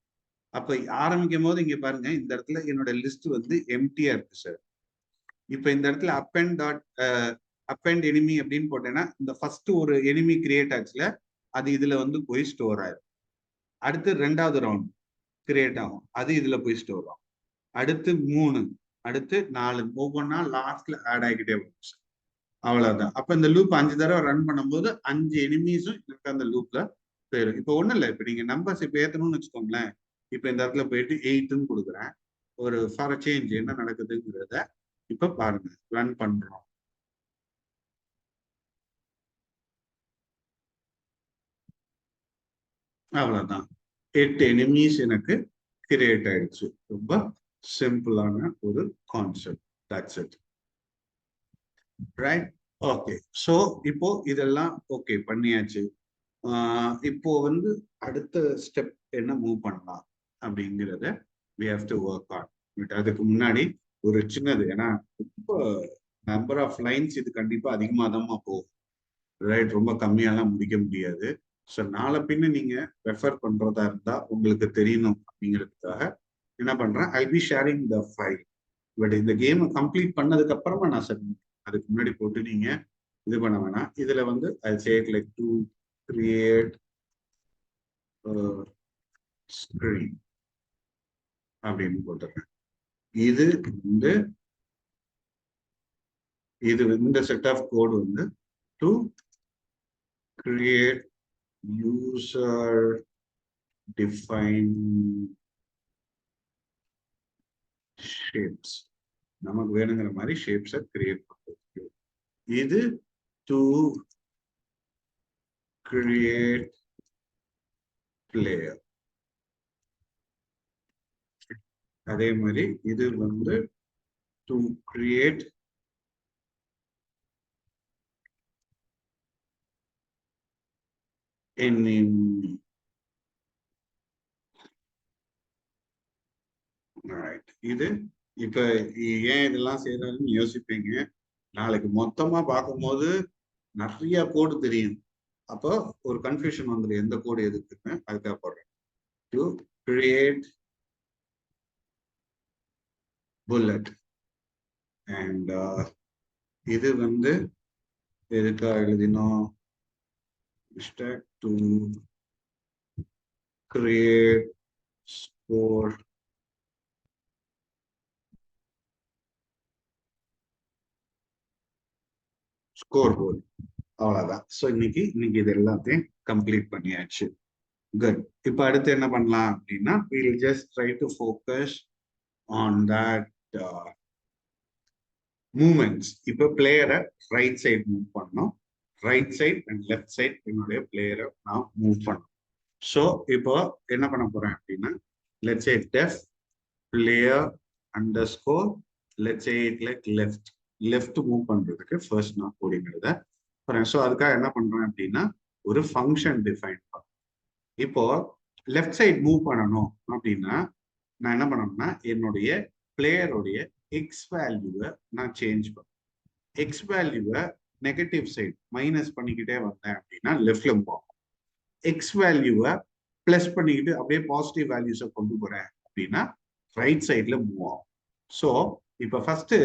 அப்ப ஆரம்பிக்கும் போது இங்க பாருங்க, இந்த இடத்துல என்னோட லிஸ்ட் வந்து எம்டியா இருக்கு சார். இப்ப இந்த இடத்துல அப்பெண்ட் எனிமி அப்படின்னு போட்டேன்னா இந்த ஃபர்ஸ்ட் ஒரு எனிமி கிரியேட் ஆச்சுல, அது இதுல வந்து போய் ஸ்டோர் ஆயிடும். அடுத்து 2வது ரவுண்ட் கிரியேட் ஆகும், அது இதுல போய் ஸ்டோர் ஆகும். அடுத்து 3, அடுத்து 4, ஒவ்வொன்னா லாஸ்ட்ல ஆட் ஆகிக்கிட்டே வரும். அவ்வளவுதான். அப்ப இந்த லூப் 5 தடவை ரன் பண்ணும்போது 5 எனிமீஸும் எனக்கு அந்த லூப்ல போயிடும். இப்போ ஒண்ணும் இல்லை, இப்ப நீங்க நம்பர்ஸ் இப்ப ஏத்தணும்னு வச்சுக்கோங்களேன். இப்ப இந்த இடத்துல போயிட்டு 8ன்னு கொடுக்குறேன். ஒரு ஃபார் சேஞ்ச் என்ன நடக்குதுங்கிறத இப்ப பாருங்க, ரன் பண்றோம். அவ்வளவுதான், 8 எனிமீஸ் எனக்கு கிரியேட் ஆயிடுச்சு. ரொம்ப சிம்பிளான ஒரு concept. That's it, right? Okay, so இப்போ இதெல்லாம் ஓகே பண்ணியாச்சு. இப்போ வந்து அடுத்த ஸ்டெப் என்ன மூவ் பண்ணலாம் அப்படிங்கிறத we have to work on. But அதுக்கு முன்னாடி ஒரு சின்னது, ஏன்னா ரொம்ப நம்பர் ஆஃப் லைன்ஸ் இது கண்டிப்பா அதிகமாக தான் போகும், ரைட்? ரொம்ப கம்மியாலாம் முடிக்க முடியாது. ஸோ நாளை பின்ன நீங்க ரெஃபர் பண்றதா இருந்தா உங்களுக்கு தெரியணும் அப்படிங்கிறதுக்காக என்ன பண்றேன், I be sharing the file. But இந்த கேமை கம்ப்ளீட் பண்ணதுக்கு அப்புறமா நான் சப்மிட், அதுக்கு முன்னாடி போட்டு நீங்க இது பண்ண வேணாம். இதுல வந்து I say like to create screen அப்படின்னு போட்டுறேன். இது வந்து இந்த செட் ஆஃப் கோட் வந்து to create user define shapes. நமக்கு வேணுங்கிற மாதிரி ஷேப்ஸை கிரியேட் பண்றது. இது டு கிரியேட் பிளேயர். அதே மாதிரி இது வந்து டு கிரியேட் enemy. ரைட். இது இப்ப ஏன் இதெல்லாம் செய்யறாருன்னு யோசிப்பீங்க. நாளைக்கு மொத்தமா பார்க்கும்போது நிறைய கோடு தெரியும். அப்போ ஒரு கன்ஃபியூஷன் வந்துடும், எந்த கோடு எதுக்குன்னு. அதுக்காக போடுறேன் டு கிரியேட் புல்லட். அண்ட் இது வந்து எதுக்கா எழுதினோம், டு கிரியேட் ஸ்கோர் போர்டு. அவ்வளவுதான். ஸோ இன்னைக்கு இது எல்லாத்தையும் கம்ப்ளீட் பண்ணியாச்சு. குட். இப்போ அடுத்து என்ன பண்ணலாம் அப்படின்னா, we'll just try to focus on that movements. இப்போ பிளேயரை ரைட் சைட் மூவ் பண்ணோம், right side and left side என்னுடைய பிளேயரை நான் மூவ் பண்ணோம். ஸோ இப்போ என்ன பண்ண போறேன் அப்படின்னா, let's say def player underscore let's say it like left move பண்றதுக்கு ஃபர்ஸ்ட் நான் கோடிங்கிறத போறேன். ஸோ அதுக்காக என்ன பண்றேன் அப்படின்னா, ஒரு ஃபங்க்ஷன் டிஃபைன் பண்ணேன். இப்போ லெஃப்ட் சைட் மூவ் பண்ணணும் அப்படின்னா நான் என்ன பண்ணணும்னா, என்னுடைய பிளேயருடைய எக்ஸ் வேல்யூவை நான் சேஞ்ச் பண்ணேன். எக்ஸ் வேல்யூவை நெகட்டிவ் சைட் மைனஸ் பண்ணிக்கிட்டே வந்தேன் அப்படின்னா லெஃப்ட்ல மூவ் ஆகும். எக்ஸ் வேல்யூவை பிளஸ் பண்ணிக்கிட்டு அப்படியே பாசிட்டிவ் வேல்யூஸை கொண்டு போறேன் அப்படின்னா ரைட் சைட்ல மூவ் ஆகும். ஸோ இப்போ ஃபர்ஸ்ட்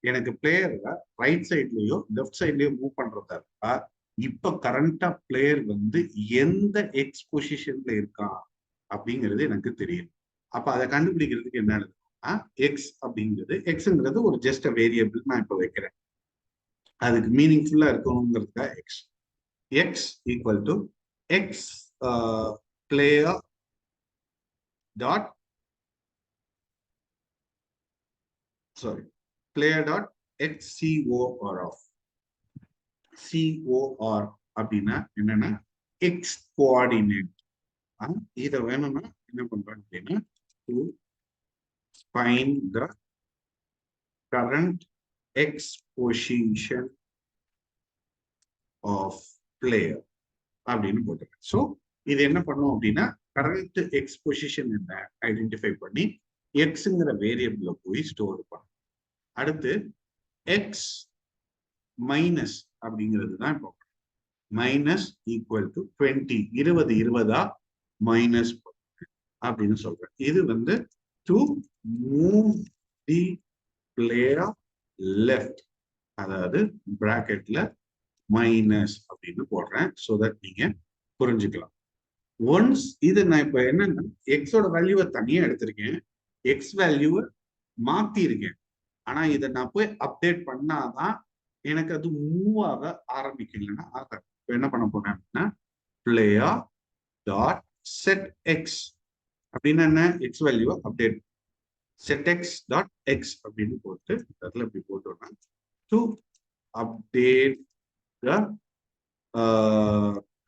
எனக்கு பிளேயரை ரைட் சைட்லயோ லெஃப்ட் சைட்லயோ மூவ் பண்றதா இருக்கா, இப்ப கரண்டா பிளேயர் வந்து எந்த எக்ஸ் பொசிஷன்ல இருக்கான் அப்படிங்கிறது எனக்கு தெரியும். அப்ப அதை கண்டுபிடிக்கிறதுக்கு என்ன எழுதுனா, எக்ஸ் அப்படிங்கிறது, எக்ஸ்ங்கிறது ஒரு ஜஸ்ட் வேரியபிள் நான் இப்ப வைக்கிறேன், அதுக்கு மீனிங்ஃபுல்லா இருக்கணுங்கிறதுக்காக X. X equal to X player dot player dot X C O. C அப்படின்னா என்னன்னா எக்ஸ் கோஆர்டினேட். இதை வேணும்னா என்ன பண்றேன் அப்படின்னா, to find the current X position of player அப்படின்னு போட்டுருக்கேன். ஸோ இது என்ன பண்ணும் அப்படின்னா, கரண்ட் எக்ஸ் பொசிஷன் என்ன ஐடென்டிஃபை பண்ணி எக்ஸுங்கிற வேரியபிள போய் ஸ்டோர் பண்ணும். அடுத்து எக்ஸ் மைனஸ் அப்படிங்கிறது தான் இப்போ மைனஸ் ஈக்குவல் டு 20, 20 மைனஸ் அப்படின்னு சொல்றேன். இது வந்து to move the player left, அதாவது பிராக்கெட்ல மைனஸ் அப்படின்னு போடுறேன். ஸோ தட் நீங்க புரிஞ்சுக்கலாம். ஒன்ஸ் இது நான் இப்ப என்னன்னா, எக்ஸோட வேல்யூவை தனியா எடுத்திருக்கேன், எக்ஸ் வேல்யூவை மாத்தி இருக்கேன். ஆனா இதை நான் போய் அப்டேட் பண்ணாதான் எனக்கு அது மூவ் ஆக ஆரம்பிக்கலைன்னா ஆகாது. இப்போ என்ன பண்ண போறேன் அப்படின்னா player dot set x அப்படின்னா என்ன, X value update set x dot x அப்படின்னு போட்டு அதில் இப்படி போட்டோம்னா to update the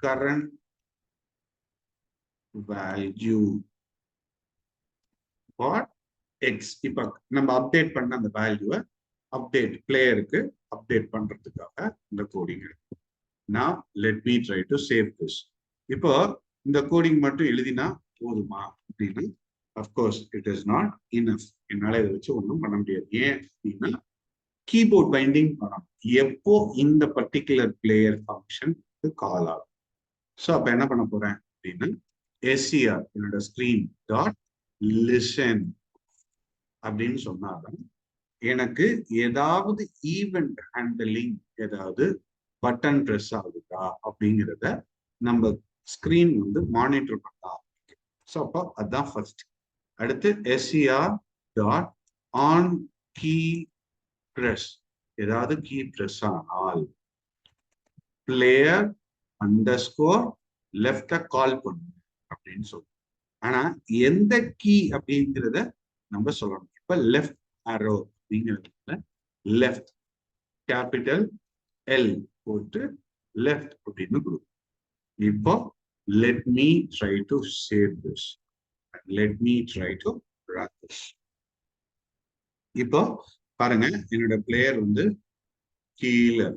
current value for x. இப்போ நம்ம அப்டேட் பண்ண அந்த வேல்யூவை அப்டேட் பிளேயருக்கு அப்டேட் பண்றதுக்காக இந்த கோடிங் இருக்கு. Now let me try to save this. இப்போ இந்த கோடிங் மட்டும் எழுதினா போதுமா அப்படின்னு, of course it is not enough. என்னால இதை வச்சு ஒன்றும் பண்ண முடியாது. ஏன் அப்படின்னா கீபோர்ட் பைண்டிங் பண்ணணும் எப்போ இந்த பர்டிகுலர் பிளேயர் ஃபங்க்ஷன் கால் ஆகும். ஸோ அப்போ என்ன பண்ண போறேன் அப்படின்னா SCR என்னோட ஸ்கிரீன் டாட் லிசன் அப்படின்னு சொன்னாதான் எனக்கு ஏதாவது ஈவெண்ட் ஹேண்டலிங், ஏதாவது பட்டன் ப்ரெஸ் ஆகுதா அப்படிங்கிறத நம்ம ஸ்கிரீன் வந்து மானிட்டர் பண்ணலாம். ஸோ அப்போ அதுதான் ஃபர்ஸ்ட். அடுத்து SCR dot on key press, ஏதாவது கீ ப்ரெஸ் ஆனால் பிளேயர் அண்டர்ஸ்கோர் லெஃப்ட கால் பண்ணு அப்படின்னு சொல்லுவோம். ஆனா எந்த கீ அப்படிங்கிறத நம்ம சொல்லணும். இப்ப லெஃப்ட் அரோ அப்படிங்கிறதுல லெஃப்ட் கேபிட்டல் எல் போட்டு லெஃப்ட் அப்படின்னு கொடுக்கும். இப்போ let me try to save this. Let me try to run this. இப்போ பாருங்க என்னோட பிளேயர் வந்து கீழே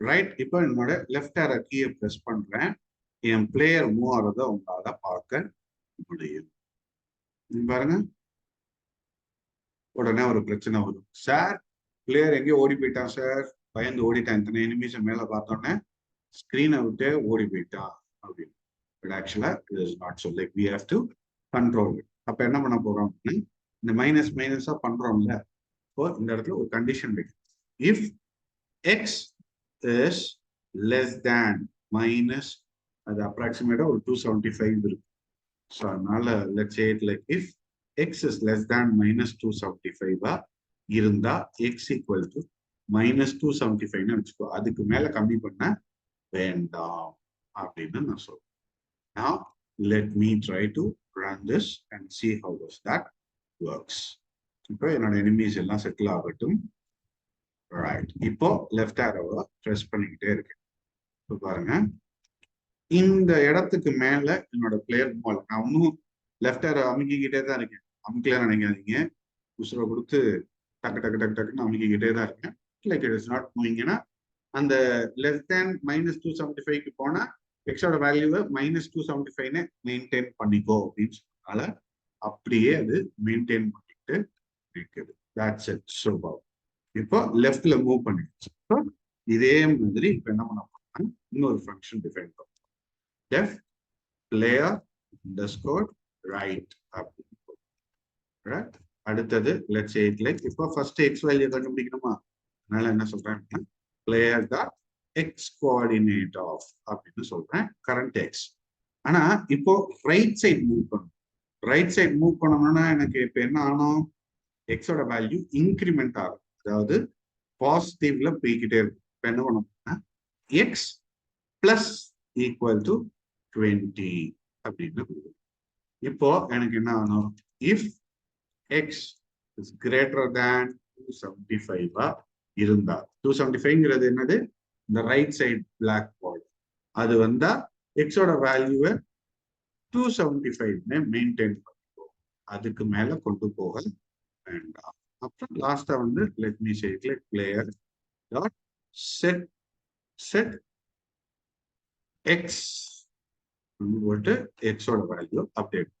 ரைட். இப்போ என்னோட லெஃப்ட் ஆரோ கீயை பிரஸ் பண்றேன். என் பிளேயர் மூவ் ஆகிறத உங்களால பார்க்க முடியும். பாருங்க உடனே ஒரு பிரச்சனை வரும். சார் பிளேயர் எங்கேயோ ஓடி போயிட்டான் சார், பயந்து ஓடிட்டான். இத்தனை எனிமீஸ் மேல பார்த்தோன்னே ஸ்கிரீனை விட்டு ஓடி போயிட்டான் அப்படின்னு. பட் ஆக்சுவலா it is not so. Like we have to control it. அப்ப என்ன பண்ண போறோம் அப்படின்னா இந்த மைனஸ் மைனஸா பண்றோம்ல, இப்போ இந்த இடத்துல ஒரு கண்டிஷன் இருக்கு. If X is less than minus, அது அப்ராக்சிமேட்டா ஒரு 275 இருக்கு. ஸோ அதனால let's say it like if X is less than minus 275 இருந்தா எக்ஸ் ஈக்குவல் டு மைனஸ் 275 வச்சுக்கோ. அதுக்கு மேல கம்மி பண்ண வேண்டாம் அப்படின்னு நான் சொல்றேன். Now let me try to run this and see how does that works. இப்போ என்னோட எனிமீஸ் எல்லாம் செட்டில் ஆகட்டும். ரைட், இப்போ லெஃப்ட் ஆரோவை ப்ரெஸ் பண்ணிக்கிட்டே இருக்கேன். இப்போ பாருங்க இந்த இடத்துக்கு மேல என்னோட பிளேயர் பால், நான் இன்னும் லெஃப்ட் ஆரோ அமுக்கிக்கிட்டே தான் இருக்கேன். அமுக்கல நினைக்காதீங்க, உசுரை கொடுத்து டக்கு டக்கு டக்கு டக்குன்னு அமுக்கிக்கிட்டே தான் இருக்கேன். லைக் இட் இஸ் நாட் மூவிங்னா அந்த லெஸ் தேன் மைனஸ் 275க்கு போனா எக்ஸோட வேல்யூவை மைனஸ் 275 மெயின்டைன் பண்ணிக்கோ அப்படின்னு சொன்னால அப்படியே அது மெயின்டைன் பண்ணிட்டு இருக்குது. That's it. So இப்போ லெஃப்ட்ல மூவ் பண்ணிடுச்சு. இதே மாதிரி இப்போ என்ன பண்ண போறோம்னா இன்னொரு ஃபங்க்ஷன் டிஃபைன் பண்ணுறோம். லெஃப்ட் பிளேயர் அண்டர்ஸ்கோர் ரைட் அப்படின்னு. அடுத்தது லெட்ஸ் சே இட் லைக் இப்போ ஃபர்ஸ்ட் எக்ஸ் வேல்யூ கண்டுபிடிக்கணுமா, அதனால என்ன சொல்றேன் player dot X coordinate off அப்படின்னு சொல்றேன் கரண்ட் எக்ஸ். ஆனா இப்போ ரைட் சைட் மூவ் பண்ணணும். ரைட் சைட் மூவ் பண்ணணும்னா எனக்கு இப்ப என்ன ஆகும், எக்ஸோட வேல்யூ இன்க்ரிமெண்ட் ஆகும், அதாவது பாசிட்டிவ்ல போய்கிட்டே இருக்கும். இப்ப என்ன பண்ணணும்னா எக்ஸ் பிளஸ் ஈக்குவல் டு 20 அப்படின்னு கொடுக்கும். இப்போ எனக்கு என்ன ஆகணும், if X is greater than 275 இருந்தா, 275ங்கிறது என்னது, இந்த ரைட் சைட் பிளாக் பால், அது வந்தா எக்ஸோட வேல்யூவை 275 மெயின்டைன் பண்ணிப்போம், அதுக்கு மேல கொண்டு போக வேண்டாம். அப்புறம் லாஸ்டா வந்து let me say it like player dot set set X போட்டு எக்ஸோட வேல்யூ அப்டேட்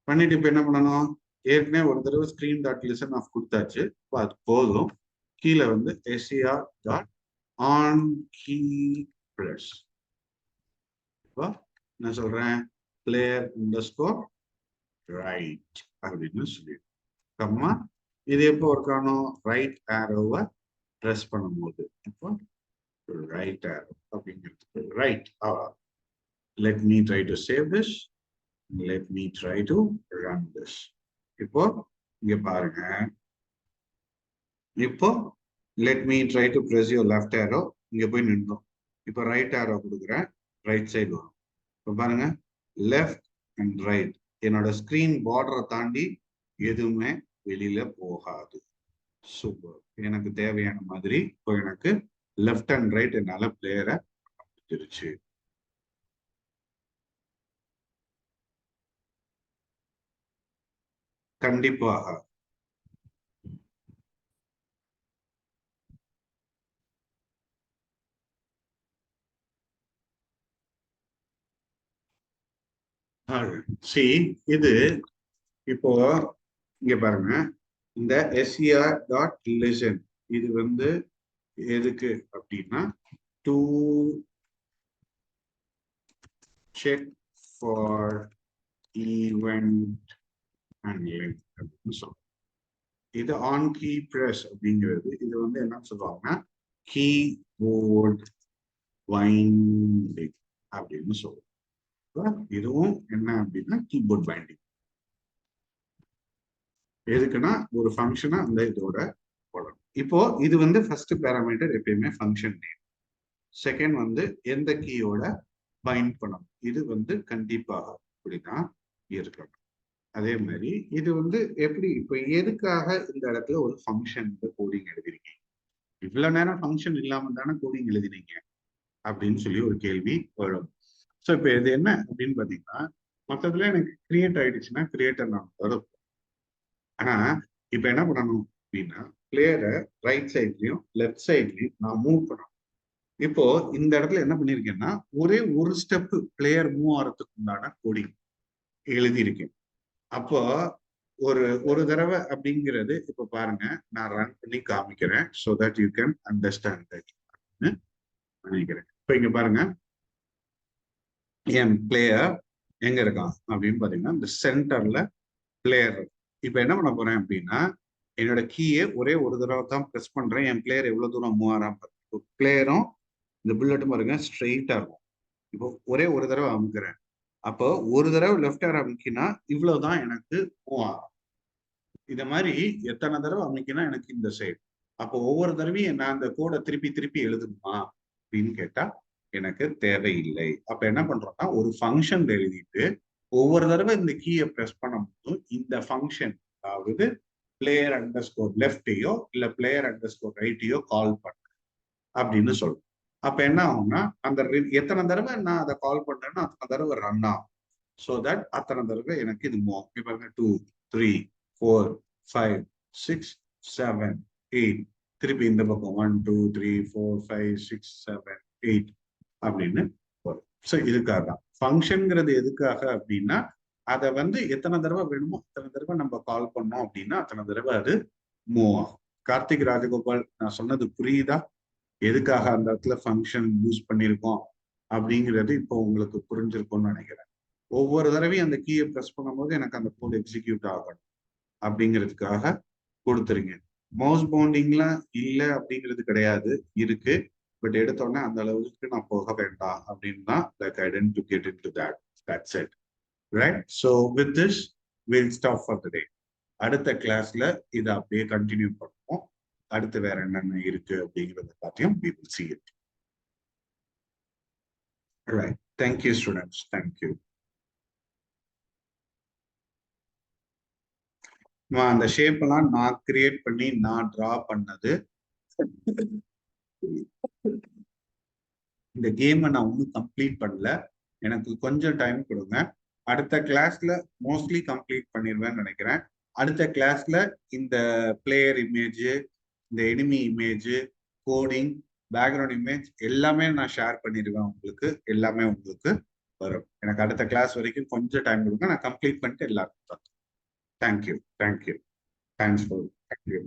பண்ணிட்டு இப்ப என்ன பண்ணணும், ஏற்கனவே ஒரு தடவை ஸ்கிரீன் டாட் லிசன் ஆஃப் கொடுத்தாச்சு, அது போதும். கீழே வந்து SCR dot on key press. இப்போ என்ன சொல்றேன், பிளேயர் அண்டர்ஸ்கோர் ரைட் அப்படின்னு சொல்லிடுமா. இது எப்போ ஒர்க் ஆகணும், ரைட் ஆரோவை ப்ரெஸ் பண்ணும்போது. இப்போ ரைட் ஆரோ அப்படிங்கிறதுக்கு right. Let me try to save this, let me try to run this. இப்போ இங்க பாருங்க, இப்போ let me try to press your left arrow. இங்க போய் நின்றோம். இப்போ ரைட் arrow கொடுக்குறேன். ரைட் சைடு வரும். இப்போ பாருங்க லெஃப்ட் அண்ட் ரைட். என்னோட ஸ்கிரீன் பார்டரை தாண்டி எதுவுமே வெளியில போகாது. சூப்பர். எனக்கு தேவையான மாதிரி இப்போ எனக்கு லெஃப்ட் அண்ட் ரைட் என்னால பிளேயரை அமைச்சிருச்சு. கண்டிப்பாக சி இது இப்போ இங்க பாருங்க இந்த ser.listen இது வந்து எதுக்கு அப்படின்னா to check for event handling அப்படின்னு சொல்றோம். இது ஆன் கீ பிரஸ் அப்படிங்கிறது இது வந்து என்ன சொல்லுவாங்கன்னா கீபோர்ட் பைண்டிங் அப்படின்னு சொல்லுவோம். இதுவும் என்ன அப்படின்னா கீபோர்ட் பைண்டிங். எதுக்குன்னா ஒரு ஃபங்க்ஷனை அந்த இதோட போடணும். இப்போ இது வந்து ஃபர்ஸ்ட் பேராமீட்டர் எப்பயுமே ஃபங்க்ஷன் நேம். செகண்ட் வந்து எந்த கீயோட பைண்ட் பண்ணணும். இது வந்து கண்டிப்பாக இப்படிதான் இருக்கணும். அதே மாதிரி இது வந்து எப்படி இப்போ எதுக்காக இந்த இடத்துல ஒரு ஃபங்க்ஷன் கோடிங் எழுதிருக்கீங்க? இவ்வளவு நேரம் ஃபங்க்ஷன் இல்லாம தானே கோடிங் எழுதினீங்க அப்படின்னு சொல்லி ஒரு கேள்வி வரும். ஸோ இப்போ இது என்ன அப்படின்னு பாத்தீங்கன்னா மொத்தத்துல எனக்கு கிரியேட் ஆயிடுச்சுன்னா கிரியேட்டர் நான் வரும். ஆனா இப்ப என்ன பண்ணணும் அப்படின்னா பிளேயரை ரைட் சைட்லயும் லெஃப்ட் சைட்லயும் நான் மூவ் பண்ணணும். இப்போ இந்த இடத்துல என்ன பண்ணிருக்கேன்னா ஒரே ஒரு ஸ்டெப் பிளேயர் மூவ் ஆகிறதுக்கு உண்டான கோடிங் எழுதியிருக்கேன். அப்போ ஒரு ஒரு தடவை அப்படிங்கிறது இப்ப பாருங்க நான் ரன் பண்ணி காமிக்கிறேன் so that you can understand that நினைக்கிறேன். இப்போ இங்க பாருங்க என் பிளேயர் எங்க இருக்கான் அப்படின்னு பாத்தீங்கன்னா இந்த சென்டர்ல பிளேயர். இப்ப என்ன பண்ண போறேன் அப்படின்னா என்னோட கீயை ஒரே ஒரு தடவை தான் ப்ரெஸ் பண்றேன். என் பிளேயர் எவ்வளவு தூரம் மூவ் ஆறான் பிளேயரும் இந்த புல்லட்டும் பாருங்க ஸ்ட்ரெயிட்டா இருக்கும். இப்போ ஒரே ஒரு தடவை அமுக்குறேன். அப்போ ஒரு தடவை லெஃப்ட் ஹேர் அமுக்கினா இவ்வளவுதான் எனக்கு மூவ் ஆகும். இத மாதிரி எத்தனை தடவை அமைக்கினா எனக்கு இந்த சைடு. அப்போ ஒவ்வொரு தடவையும் நான் அந்த கோடை திருப்பி திருப்பி எழுதணுமா அப்படின்னு கேட்டா எனக்கு தேவையில்லை. அப்ப என்ன பண்றோம்னா ஒரு ஃபங்க்ஷன் எழுதிட்டு ஒவ்வொரு தடவை இந்த கீயை ப்ரெஸ் பண்ணும்போது இந்த ஃபங்க்ஷன் அதாவது பிளேயர் அண்டர் ஸ்கோர் லெஃப்டையோ இல்ல பிளேயர் அண்டர் ஸ்கோர் ரைட்டையோ கால் பண்ண அப்படின்னு சொல்றோம். அப்ப என்ன ஆகும்னா அந்த எத்தனை தடவை நான் அதை கால் பண்றேன்னா அத்தனை தடவை ரன் ஆகும். ஸோ தட் அத்தனை தடவை எனக்கு இது மூவ் பாருங்க 2 3 4 5 6 7 8 திருப்பி இந்த பக்கம் 1 2 3 4 5 6 7 8 அப்படின்னு வரும். ஸோ இதுக்காக தான் ஃபங்க்ஷன்ங்கிறது எதுக்காக அப்படின்னா அதை வந்து எத்தனை தடவை வேணுமோ அத்தனை தடவை நம்ம கால் பண்ணோம் அப்படின்னா அத்தனை தடவை அது மூவ் ஆகும். கார்த்திக் ராஜகோபால் நான் சொன்னது புரியுதா? எதுக்காக அந்த இடத்துல ஃபங்க்ஷன் யூஸ் பண்ணியிருக்கோம் அப்படிங்கிறது இப்போ உங்களுக்கு புரிஞ்சிருக்கும்னு நினைக்கிறேன். ஒவ்வொரு தடவையும் அந்த கீயை ப்ரெஸ் பண்ணும்போது எனக்கு அந்த கோட் எக்ஸிக்யூட் ஆகணும் அப்படிங்கிறதுக்காக கொடுத்துருங்க. மவுஸ் பவுண்டிங்லாம் இல்லை அப்படிங்கிறது கிடையாது, இருக்கு. பட் எடுத்தோடனே அந்த அளவுக்கு நான் போக வேண்டாம் அப்படின்னு தான் like I tend to get into that. That's it. Right? So with this will stop for the day. அடுத்த கிளாஸ்ல இதை அப்படியே கண்டினியூ பண்ணுவோம். அடுத்து வேற என்னென்ன இருக்கு அப்படிங்கிறத பார்த்தியும் we will see it. Right. Thank you, students. Thank you. அந்த ஷேப் எல்லாம் நான் கிரியேட் பண்ணி நான் டிரா பண்ணது. இந்த கேமை நான் ஒன்றும் கம்ப்ளீட் பண்ணல, எனக்கு கொஞ்சம் டைம் கொடுங்க. அடுத்த கிளாஸ்ல மோஸ்ட்லி கம்ப்ளீட் பண்ணிடுவேன்னு நினைக்கிறேன். அடுத்த கிளாஸ்ல இந்த பிளேயர் இமேஜ், இந்த enemy image, coding, background image எல்லாமே நான் ஷேர் பண்ணிடுவேன் உங்களுக்கு. எல்லாமே உங்களுக்கு வரும். எனக்கு அடுத்த கிளாஸ் வரைக்கும் கொஞ்சம் டைம் கொடுங்க, நான் கம்ப்ளீட் பண்ணிட்டு எல்லாருக்கும். Thank you. Thank you. Thanks for. Thank you.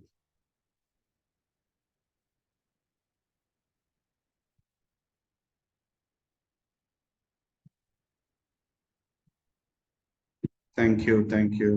Thank you. Thank you.